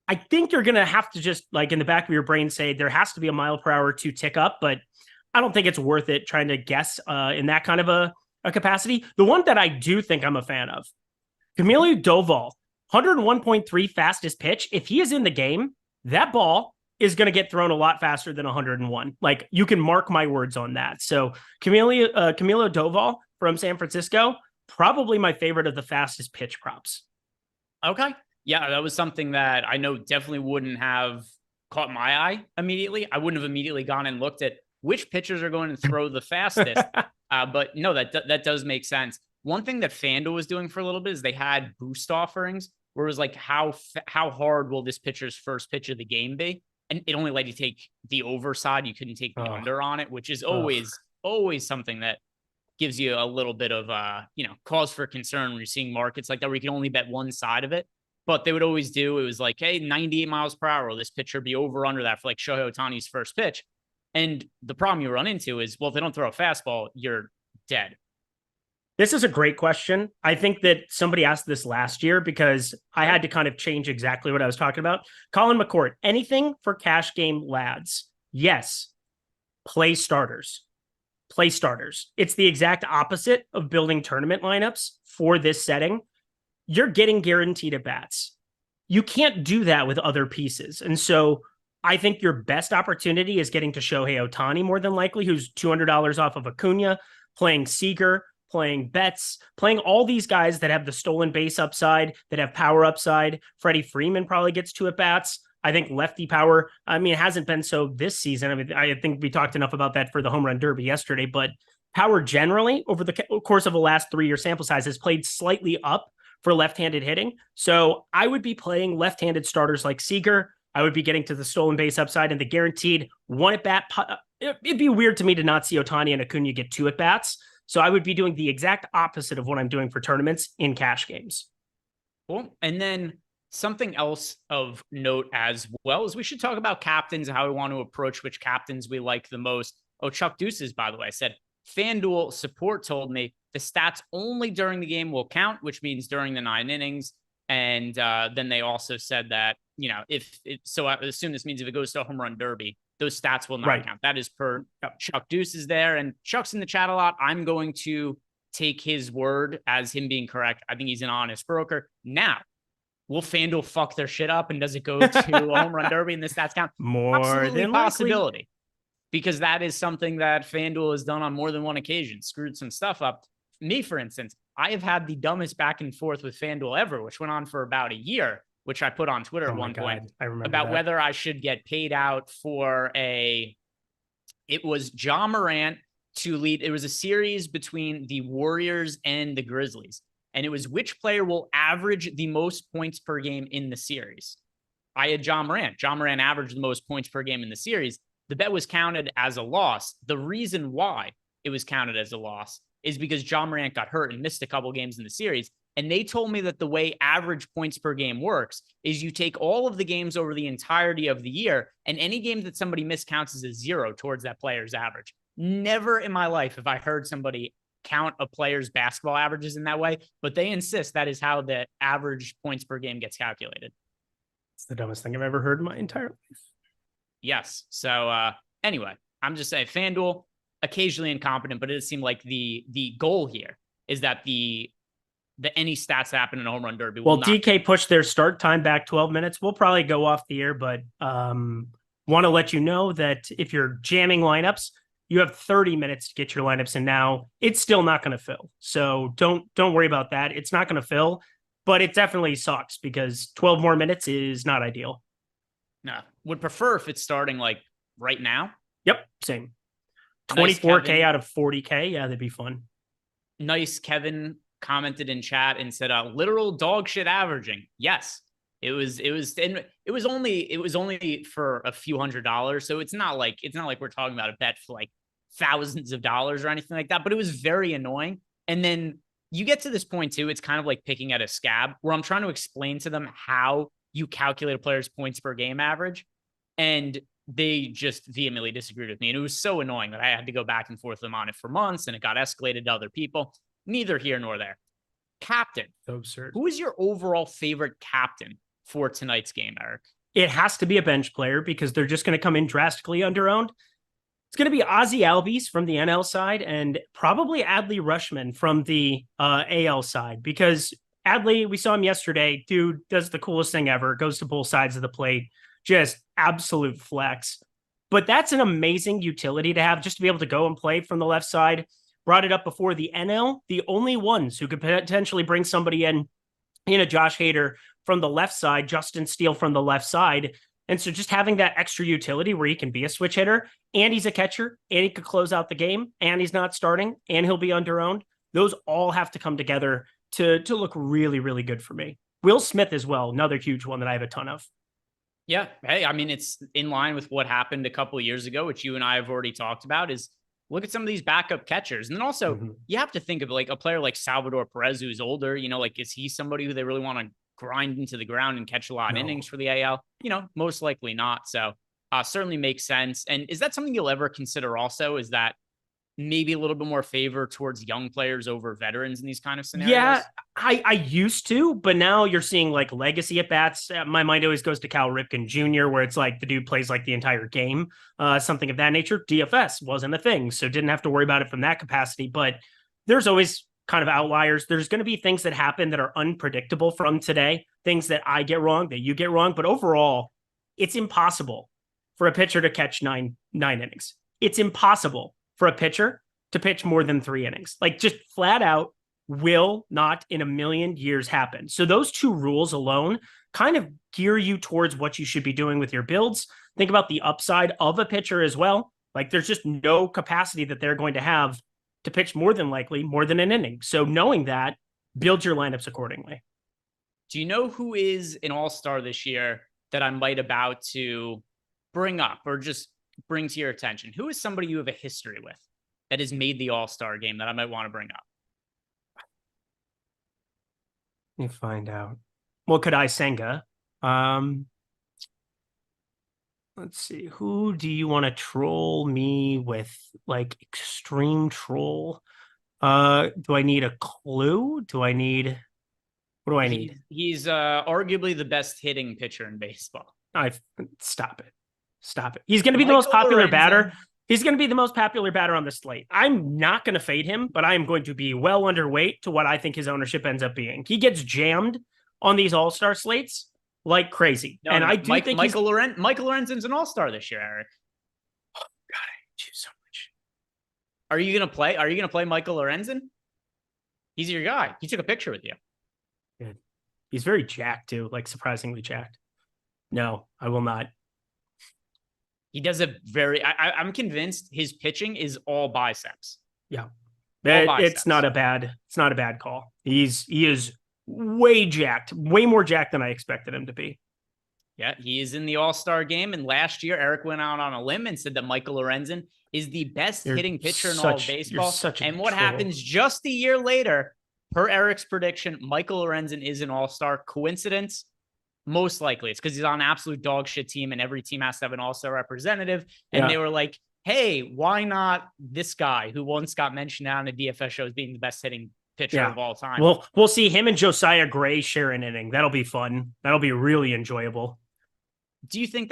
I think you're going to have to just, like, in the back of your brain say there has to be a mile per hour to tick up, but I don't think it's worth it trying to guess in that kind of a capacity. The one that I do think I'm a fan of, Camilo Doval, 101.3 fastest pitch. If he is in the game, that ball is going to get thrown a lot faster than 101. Like, you can mark my words on that. So Camilo Doval from San Francisco, probably my favorite of the fastest pitch props. Okay. Yeah, that was something that I know definitely wouldn't have caught my eye immediately. I wouldn't have immediately gone and looked at which pitchers are going to throw the fastest. But no, that does make sense. One thing that FanDuel was doing for a little bit is they had boost offerings where it was like, how hard will this pitcher's first pitch of the game be? And it only let you take the over side. You couldn't take the under on it, which is always something that gives you a little bit of cause for concern when you're seeing markets like that where you can only bet one side of it. But they would always do, it was like, hey, 98 miles per hour, will this pitcher be over under that for like Shohei Ohtani's first pitch? And the problem you run into is, well, if they don't throw a fastball, you're dead. This is a great question. I think that somebody asked this last year because I had to kind of change exactly what I was talking about. Colin McCourt, anything for cash game lads? Yes. Play starters. Play starters. It's the exact opposite of building tournament lineups for this setting. You're getting guaranteed at bats. You can't do that with other pieces. And so I think your best opportunity is getting to Shohei Ohtani more than likely, who's $200 off of Acuna, playing Seager, playing Betts, playing all these guys that have the stolen base upside, that have power upside. Freddie Freeman probably gets 2 at bats. I think lefty power, it hasn't been so this season. I think we talked enough about that for the home run derby yesterday, but power generally over the course of the last 3-year sample size has played slightly up for left-handed hitting. So I would be playing left-handed starters like Seager. I would be getting to the stolen base upside and the guaranteed 1 at bat. It'd be weird to me to not see Ohtani and Acuna get 2 at bats. So I would be doing the exact opposite of what I'm doing for tournaments in cash games. Cool. And then something else of note as well is we should talk about captains and how we want to approach which captains we like the most. Oh, Chuck Deuces, by the way, said FanDuel support told me the stats only during the game will count, which means during the 9 innings. And then they also said that, so I assume this means if it goes to a home run derby, those stats will not count. That is per Chuck Deuces there. And Chuck's in the chat a lot. I'm going to take his word as him being correct. I think he's an honest broker. Now, will FanDuel fuck their shit up? And does it go to a home run derby and the stats count? More Absolutely than possibility. Likely. Because that is something that FanDuel has done on more than one occasion, screwed some stuff up. Me, for instance, I have had the dumbest back and forth with FanDuel ever, which went on for about a year. which I put on Twitter at one point, I remember about that. whether I should get paid out for it was Ja Morant to lead. It was a series between the Warriors and the Grizzlies. And it was which player will average the most points per game in the series. I had Ja Morant. Ja Morant averaged the most points per game in the series. The bet was counted as a loss. The reason why it was counted as a loss is because Ja Morant got hurt and missed a couple games in the series. And they told me that the way average points per game works is you take all of the games over the entirety of the year, and any game that somebody missed counts as a zero towards that player's average. Never in my life have I heard somebody count a player's basketball averages in that way, but they insist that is how the average points per game gets calculated. It's the dumbest thing I've ever heard in my entire life. Yes. So anyway, I'm just saying FanDuel, occasionally incompetent, but it does seem like the goal here is that the any stats that happen in a home run derby. Well, DK pushed their start time back 12 minutes. We'll probably go off the air, but want to let you know that if you're jamming lineups, you have 30 minutes to get your lineups in now. It's still not going to fill. So don't worry about that. It's not going to fill, but it definitely sucks because 12 more minutes is not ideal. No, would prefer if it's starting like right now. Yep, same. 24K out of 40K. Yeah, that'd be fun. Nice. Kevin commented in chat and said, literal dog shit averaging. Yes, it was only for a few $100s. So it's not like we're talking about a bet for like thousands of dollars or anything like that, but it was very annoying. And then you get to this point too. It's kind of like picking at a scab where I'm trying to explain to them how you calculate a player's points per game average. And they just vehemently disagreed with me. And it was so annoying that I had to go back and forth with them on it for months, and it got escalated to other people. Neither here nor there. Captain. So absurd. Who is your overall favorite captain for tonight's game, Eric? It has to be a bench player because they're just going to come in drastically underowned. It's going to be Ozzy Albies from the NL side and probably Adley Rutschman from the AL side, because Adley, we saw him yesterday. Dude does the coolest thing ever. Goes to both sides of the plate. Just absolute flex. But that's an amazing utility to have, just to be able to go and play from the left side. Brought it up before, the NL, the only ones who could potentially bring somebody in a Josh Hader from the left side, Justin Steele from the left side. And so just having that extra utility where he can be a switch hitter and he's a catcher and he could close out the game and he's not starting and he'll be underowned. Those all have to come together to look really, really good for me. Will Smith as well, another huge one that I have a ton of. Yeah. Hey, I mean, it's in line with what happened a couple of years ago, which you and I have already talked about, is look at some of these backup catchers. And then also you have to think of like a player like Salvador Perez, who's older, like, is he somebody who they really want to grind into the ground and catch a lot of innings for the AL? Most likely not. So certainly makes sense. And is that something you'll ever consider also, is that maybe a little bit more favor towards young players over veterans in these kind of scenarios? Yeah, I used to, but now you're seeing like legacy at bats. My mind always goes to Cal Ripken Jr., where it's like the dude plays like the entire game, something of that nature. DFS wasn't a thing, so didn't have to worry about it from that capacity. But there's always kind of outliers. There's going to be things that happen that are unpredictable from today, things that I get wrong, that you get wrong. But overall, it's impossible for a pitcher to catch nine innings. It's impossible for a pitcher to pitch more than 3 innings. Like, just flat out will not in a million years happen. So those two rules alone kind of gear you towards what you should be doing with your builds. Think about the upside of a pitcher as well. Like, there's just no capacity that they're going to have to pitch more than an inning. So knowing that, build your lineups accordingly. Do you know who is an all-star this year that I might about to bring up or just bring to your attention? Who is somebody you have a history with that has made the all-star game that I might want to bring up? Let me find out. Well, Kadai Senga. Let's see. Who do you want to troll me with? Like, extreme troll? Do I need a clue? What do I need? He's arguably the best hitting pitcher in baseball. Stop it. He's going to be the most popular batter. He's going to be the most popular batter on the slate. I'm not going to fade him, but I am going to be well underweight to what I think his ownership ends up being. He gets jammed on these all-star slates like crazy. I think Michael Lorenzen's an all-star this year, Eric. Oh, God, I hate you so much. Are you going to play Michael Lorenzen? He's your guy. He took a picture with you. He's very jacked too, like surprisingly jacked. No, I will not. He does a very. I'm convinced his pitching is all biceps. Yeah, All biceps. it's not a bad call. He is way jacked, way more jacked than I expected him to be. Yeah, he is in the All-Star game. And last year, Eric went out on a limb and said that Michael Lorenzen is the best hitting pitcher in all of baseball. And what happens just a year later, per Eric's prediction, Michael Lorenzen is an All-Star. Coincidence? Most likely. It's because he's on an absolute dog shit team and every team has to have an All-Star representative. And they were like, hey, why not this guy who once got mentioned on a DFS show as being the best hitting pitcher of all time? Well, we'll see him and Josiah Gray share an inning. That'll be fun. That'll be really enjoyable. Do you think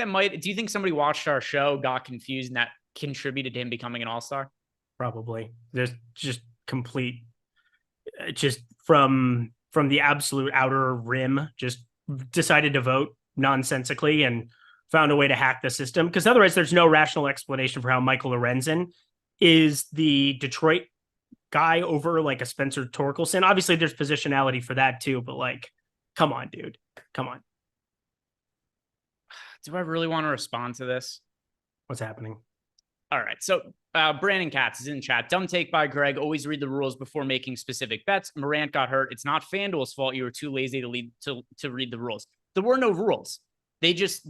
somebody watched our show, got confused, and that contributed to him becoming an all-star? Probably. There's just complete, just from the absolute outer rim, just decided to vote nonsensically and found a way to hack the system. Because otherwise there's no rational explanation for how Michael Lorenzen is the Detroit guy over like a Spencer Torkelson. Obviously there's positionality for that too, but like, come on, dude. Come on. Do I really want to respond to this? What's happening? All right. So Brandon Katz is in chat. Dumb take by Greg. Always read the rules before making specific bets. Morant got hurt. It's not FanDuel's fault. You were too lazy to read the rules. There were no rules. They just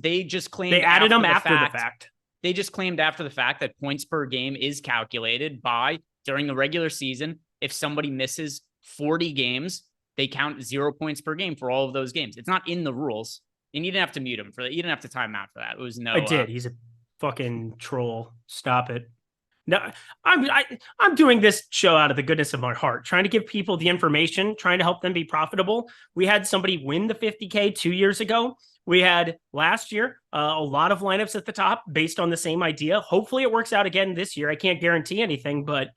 claimed they added them after the fact. They just claimed after the fact that points per game is calculated by during the regular season. If somebody misses 40 games, they count 0 points per game for all of those games. It's not in the rules. And you didn't have to mute him for that. You didn't have to time him out for that. It was no. I did. He's a fucking troll. Stop it. No, I'm doing this show out of the goodness of my heart, trying to give people the information, trying to help them be profitable. We had somebody win the 50K 2 years ago. We had last year a lot of lineups at the top based on the same idea. Hopefully it works out again this year. I can't guarantee anything, but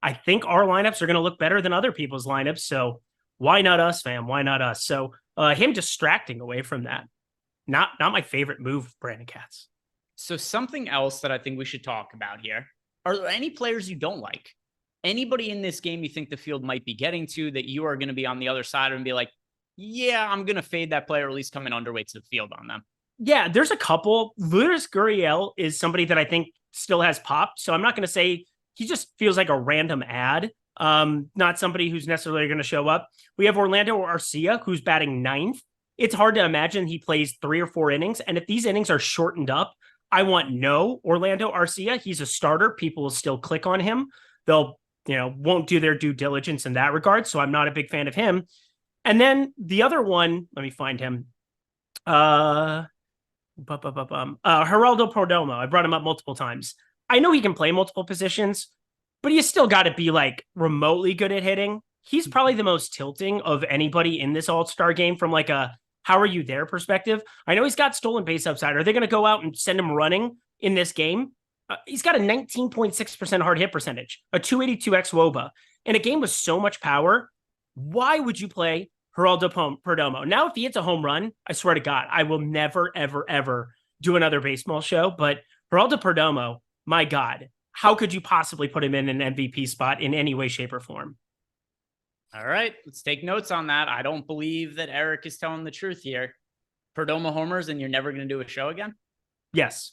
I think our lineups are going to look better than other people's lineups. So why not us, fam? Why not us? So him distracting away from that. Not my favorite move, Brandon Katz. So something else that I think we should talk about here. Are there any players you don't like? Anybody in this game you think the field might be getting to that you are going to be on the other side and be like, yeah, I'm going to fade that player or at least come in underweight to the field on them? Yeah, there's a couple. Lourdes Gurriel is somebody that I think still has pop. So I'm not going to say he just feels like a random ad. Not somebody who's necessarily going to show up. We have Orlando Arcia, who's batting 9th. It's hard to imagine he plays 3 or 4 innings. And if these innings are shortened up, I want no Orlando Arcia. He's a starter. People will still click on him. They'll, won't do their due diligence in that regard. So I'm not a big fan of him. And then the other one, let me find him. Geraldo Perdomo. I brought him up multiple times. I know he can play multiple positions, but he's still got to be like remotely good at hitting. He's probably the most tilting of anybody in this all-star game from like a how are you there perspective. I know he's got stolen base upside. Are they going to go out and send him running in this game? He's got a 19.6% hard hit percentage, a 282 xWOBA, in a game with so much power. Why would you play Geraldo Perdomo? Now, if he hits a home run, I swear to God, I will never, ever, ever do another baseball show. But Geraldo Perdomo, my God, how could you possibly put him in an MVP spot in any way, shape, or form? All right, let's take notes on that. I don't believe that Eric is telling the truth here. Perdomo homers and you're never going to do a show again? Yes,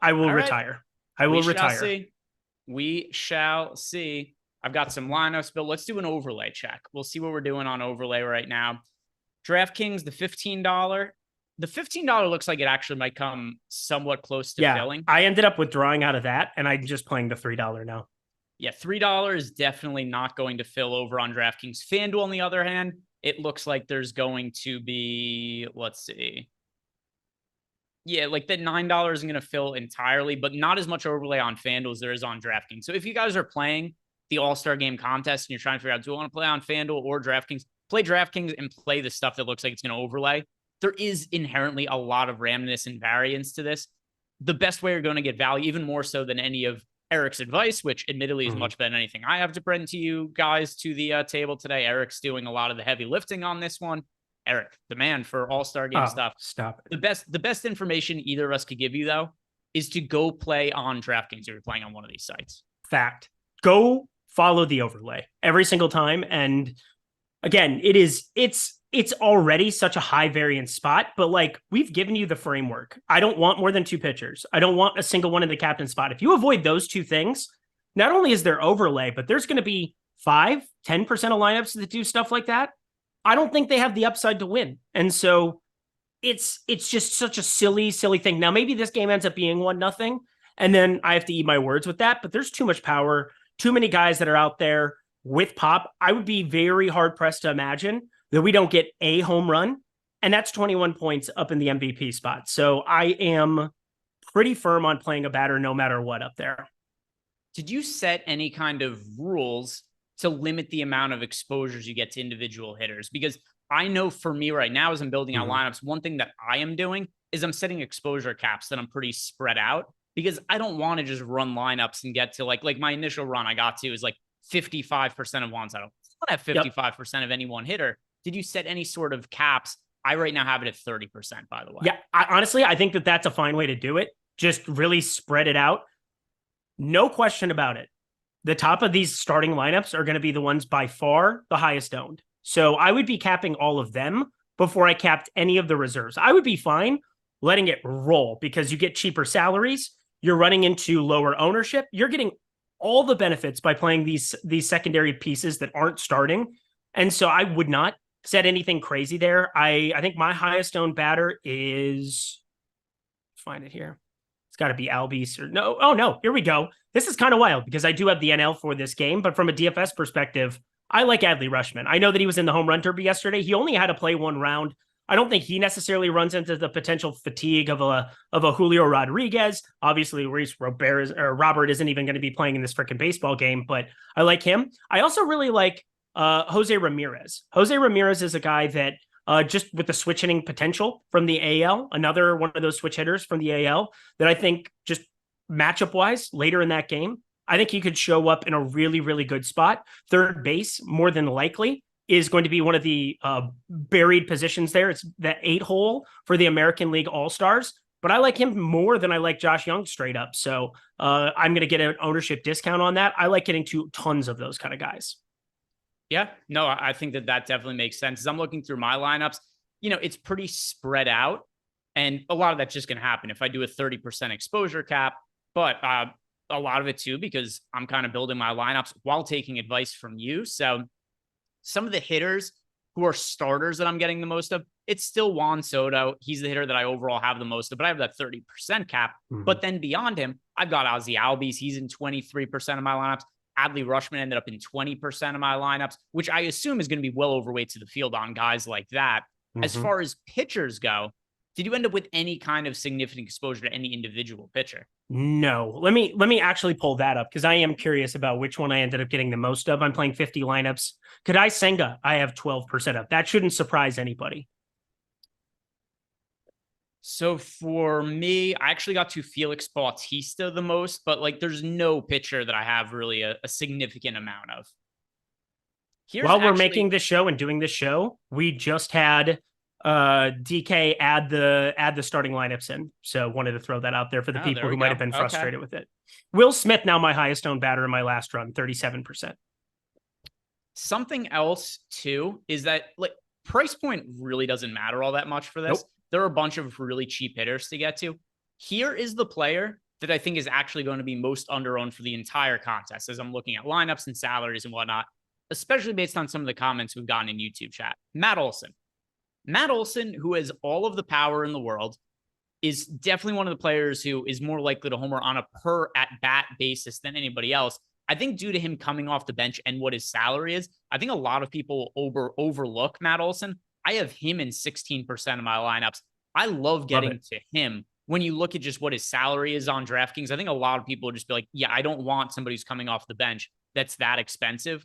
I will retire. I will retire. We shall see. I've got some lineups, but let's do an overlay check. We'll see what we're doing on overlay right now. DraftKings, the $15. The $15 looks like it actually might come somewhat close to filling. I ended up withdrawing out of that, and I'm just playing the $3 now. Yeah, $3 is definitely not going to fill over on DraftKings. FanDuel, on the other hand, it looks like there's going to be, let's see. Yeah, like that $9 isn't going to fill entirely, but not as much overlay on FanDuel as there is on DraftKings. So if you guys are playing the All-Star Game contest and you're trying to figure out, do I want to play on FanDuel or DraftKings? Play DraftKings and play the stuff that looks like it's going to overlay. There is inherently a lot of randomness and variance to this. The best way you're going to get value, even more so than any of Eric's advice, which admittedly is much better than anything I have to bring to you guys to the table today. Eric's doing a lot of the heavy lifting on this one. Eric, the man for All-Star Game stuff. Stop it. The best information either of us could give you, though, is to go play on DraftKings if you're playing on one of these sites. Fact. Go follow the overlay every single time. And again, it's it's already such a high variance spot, but like we've given you the framework. I don't want more than 2 pitchers. I don't want a single one in the captain spot. If you avoid those 2 things, not only is there overlay, but there's going to be 5, 10% of lineups that do stuff like that. I don't think they have the upside to win. And so it's just such a silly thing. Now, maybe this game ends up being 1-0, and then I have to eat my words with that, but there's too much power, too many guys that are out there with pop. I would be very hard pressed to imagine that we don't get a home run, and that's 21 points up in the MVP spot. So I am pretty firm on playing a batter no matter what up there. Did you set any kind of rules to limit the amount of exposures you get to individual hitters? Because I know for me right now, as I'm building out lineups, one thing that I am doing is I'm setting exposure caps that I'm pretty spread out, because I don't want to just run lineups and get to like my initial run I got to is like 55% of ones. I don't want to have 55% of any one hitter. Did you set any sort of caps? I right now have it at 30%, by the way. Yeah, honestly, I think that that's a fine way to do it. Just really spread it out. No question about it. The top of these starting lineups are going to be the ones by far the highest owned. So I would be capping all of them before I capped any of the reserves. I would be fine letting it roll because you get cheaper salaries. You're running into lower ownership. You're getting all the benefits by playing these secondary pieces that aren't starting. And so I would not set anything crazy there. I think my highest owned batter is, find it here. It's got to be Albies or no. Oh no, here we go. This is kind of wild because I do have the NL for this game, but from a DFS perspective, I like Adley Rutschman. I know that he was in the home run derby yesterday. He only had to play 1 round. I don't think he necessarily runs into the potential fatigue of a Julio Rodriguez. Obviously, Robert isn't even going to be playing in this freaking baseball game, but I like him. I also really like Jose Ramirez. Jose Ramirez is a guy that just with the switch hitting potential from the AL, another one of those switch hitters from the AL that I think just matchup wise later in that game, I think he could show up in a really, really good spot. Third base, more than likely, is going to be one of the buried positions there. It's the 8 hole for the American League All-Stars, but I like him more than I like Josh Young straight up. So I'm going to get an ownership discount on that. I like getting to tons of those kind of guys. Yeah, no, I think that definitely makes sense. As I'm looking through my lineups, it's pretty spread out, and a lot of that's just going to happen if I do a 30% exposure cap, but a lot of it too, because I'm kind of building my lineups while taking advice from you. So some of the hitters who are starters that I'm getting the most of, it's still Juan Soto. He's the hitter that I overall have the most of, but I have that 30% cap. But then beyond him, I've got Ozzie Albies. He's in 23% of my lineups. Adley Rutschman ended up in 20% of my lineups, which I assume is going to be well overweight to the field on guys like that. As far as pitchers go, did you end up with any kind of significant exposure to any individual pitcher? No. Let me actually pull that up because I am curious about which one I ended up getting the most of. I'm playing 50 lineups. Kadai Senga, I have 12% of. That shouldn't surprise anybody. So for me, I actually got to Felix Bautista the most, but there's no pitcher that I have really a significant amount of. While we're making this show and doing this show, we just had DK add the starting lineups in. So wanted to throw that out there for the people who might have been frustrated with it. Will Smith, now my highest owned batter in my last run, 37%. Something else too is that price point really doesn't matter all that much for this. Nope. There are a bunch of really cheap hitters to get to. Here is the player that I think is actually going to be most underowned for the entire contest as I'm looking at lineups and salaries and whatnot, especially based on some of the comments we've gotten in YouTube chat. Matt Olson. Matt Olson, who has all of the power in the world, is definitely one of the players who is more likely to homer on a per at-bat basis than anybody else. I think due to him coming off the bench and what his salary is, I think a lot of people overlook Matt Olson. I have him in 16% of my lineups. I love getting to him. When you look at just what his salary is on DraftKings, I think a lot of people will just be like, yeah, I don't want somebody who's coming off the bench that's that expensive.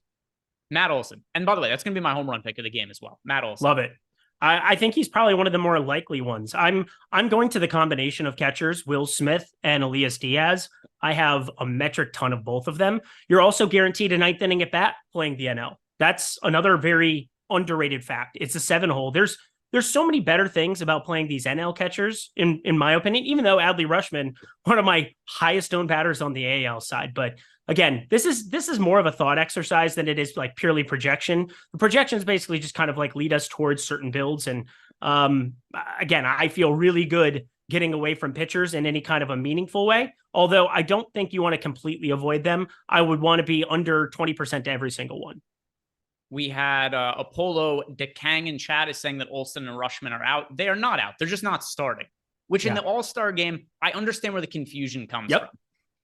Matt Olson. And by the way, that's going to be my home run pick of the game as well. Matt Olson. Love it. I think he's probably one of the more likely ones. I'm going to the combination of catchers, Will Smith and Elias Diaz. I have a metric ton of both of them. You're also guaranteed a 9th inning at bat playing the NL. That's another very underrated fact. It's a 7 hole. There's there's so many better things about playing these NL catchers, in my opinion, even though Adley Rutschman, one of my highest owned batters on the AL side. But again, this is more of a thought exercise than it is like purely projection. The projections basically just kind of like lead us towards certain builds. And again, I feel really good getting away from pitchers in any kind of a meaningful way. Although I don't think you want to completely avoid them. I would want to be under 20% to every single one. We had Apollo DeKang in chat is saying that Olsen and Rutschman are out. They are not out. They're just not starting, which in the All-Star game, I understand where the confusion comes from,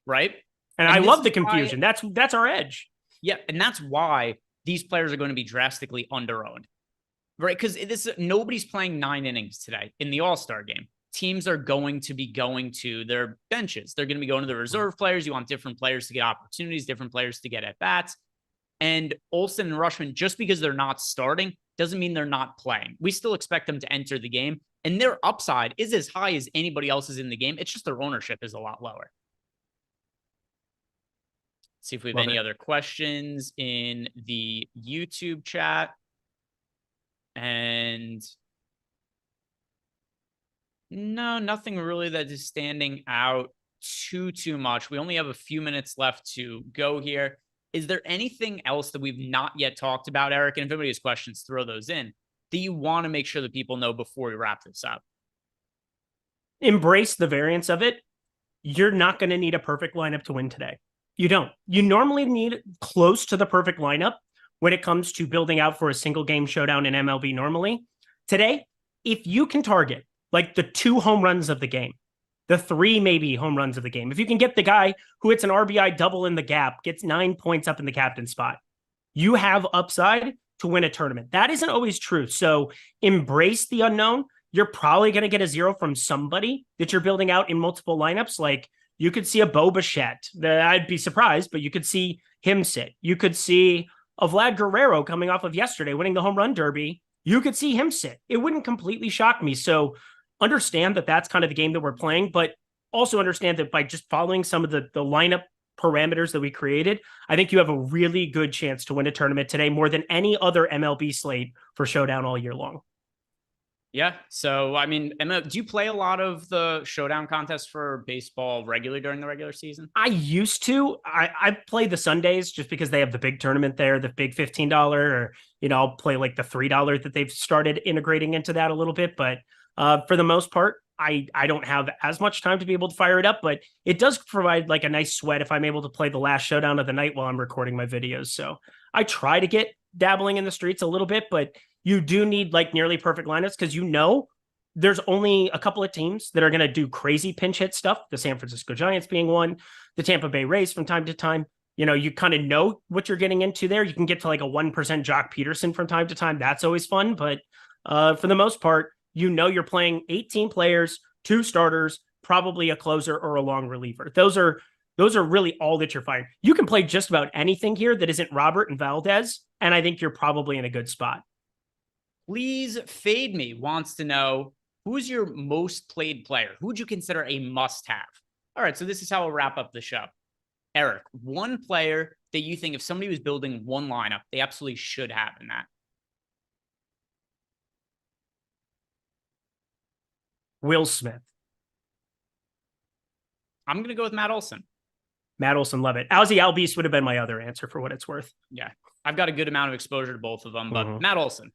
right? And I love the confusion. That's our edge. Yeah, and that's why these players are going to be drastically underowned, right? Because nobody's playing 9 innings today in the All-Star game. Teams are going to be going to their benches. They're going to be going to the reserve players. You want different players to get opportunities, different players to get at-bats. And Olsen and Rutschman, just because they're not starting, doesn't mean they're not playing. We still expect them to enter the game, and their upside is as high as anybody else's in the game. It's just their ownership is a lot lower. Let's see if we have any other questions in the YouTube chat. And no, nothing really that is standing out too much. We only have a few minutes left to go here. Is there anything else that we've not yet talked about, Eric? And if anybody has questions, throw those in. Do you want to make sure that people know before we wrap this up? Embrace the variance of it. You're not going to need a perfect lineup to win today. You don't. You normally need close to the perfect lineup when it comes to building out for a single game showdown in MLB normally. Today, if you can target like the 2 home runs of the game, the 3 maybe home runs of the game, if you can get the guy who hits an RBI double in the gap, gets 9 points up in the captain spot, you have upside to win a tournament. That isn't always true. So embrace the unknown. You're probably going to get a 0 from somebody that you're building out in multiple lineups. Like you could see a Bo Bichette. I'd be surprised, but you could see him sit. You could see a Vlad Guerrero coming off of yesterday winning the home run derby. You could see him sit. It wouldn't completely shock me. So understand that that's kind of the game that we're playing, but also understand that by just following some of the lineup parameters that we created, I think you have a really good chance to win a tournament today more than any other MLB slate for Showdown all year long. Yeah. So, I mean, Emma, do you play a lot of the Showdown contests for baseball regularly during the regular season? I used to. I play the Sundays just because they have the big tournament there, the big $15, or, I'll play like the $3 that they've started integrating into that a little bit. But for the most part, I don't have as much time to be able to fire it up, but it does provide like a nice sweat if I'm able to play the last showdown of the night while I'm recording my videos. So I try to get dabbling in the streets a little bit, but you do need like nearly perfect lineups because there's only a couple of teams that are going to do crazy pinch hit stuff. The San Francisco Giants being one, the Tampa Bay Rays from time to time. You kind of know what you're getting into there. You can get to like a 1% Jock Peterson from time to time. That's always fun. But for the most part, you're playing 18 players, 2 starters, probably a closer or a long reliever. Those are really all that you're fighting. You can play just about anything here that isn't Robert and Valdez, and I think you're probably in a good spot. Please Fade Me wants to know, who's your most played player? Who would you consider a must-have? All right, so this is how we'll wrap up the show. Eric, one player that you think if somebody was building one lineup, they absolutely should have in that. Will Smith. I'm going to go with Matt Olson. Matt Olson, love it. Ozzie Albies would have been my other answer for what it's worth. Yeah, I've got a good amount of exposure to both of them, but Matt Olson,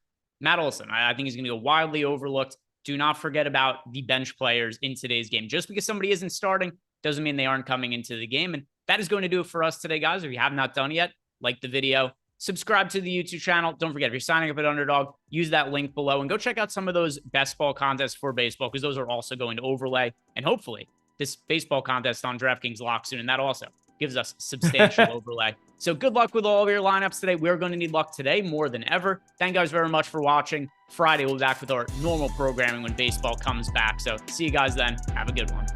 I think he's going to go widely overlooked. Do not forget about the bench players in today's game. Just because somebody isn't starting doesn't mean they aren't coming into the game. And that is going to do it for us today, guys. If you have not done yet, like the video, subscribe to the YouTube channel. Don't forget, if you're signing up at Underdog, use that link below and go check out some of those best ball contests for baseball, because those are also going to overlay. And hopefully this baseball contest on DraftKings locks soon, and that also gives us substantial overlay. So good luck with all of your lineups today. We're going to need luck today more than ever. Thank you guys very much for watching. Friday, we'll be back with our normal programming when baseball comes back. So see you guys then. Have a good one.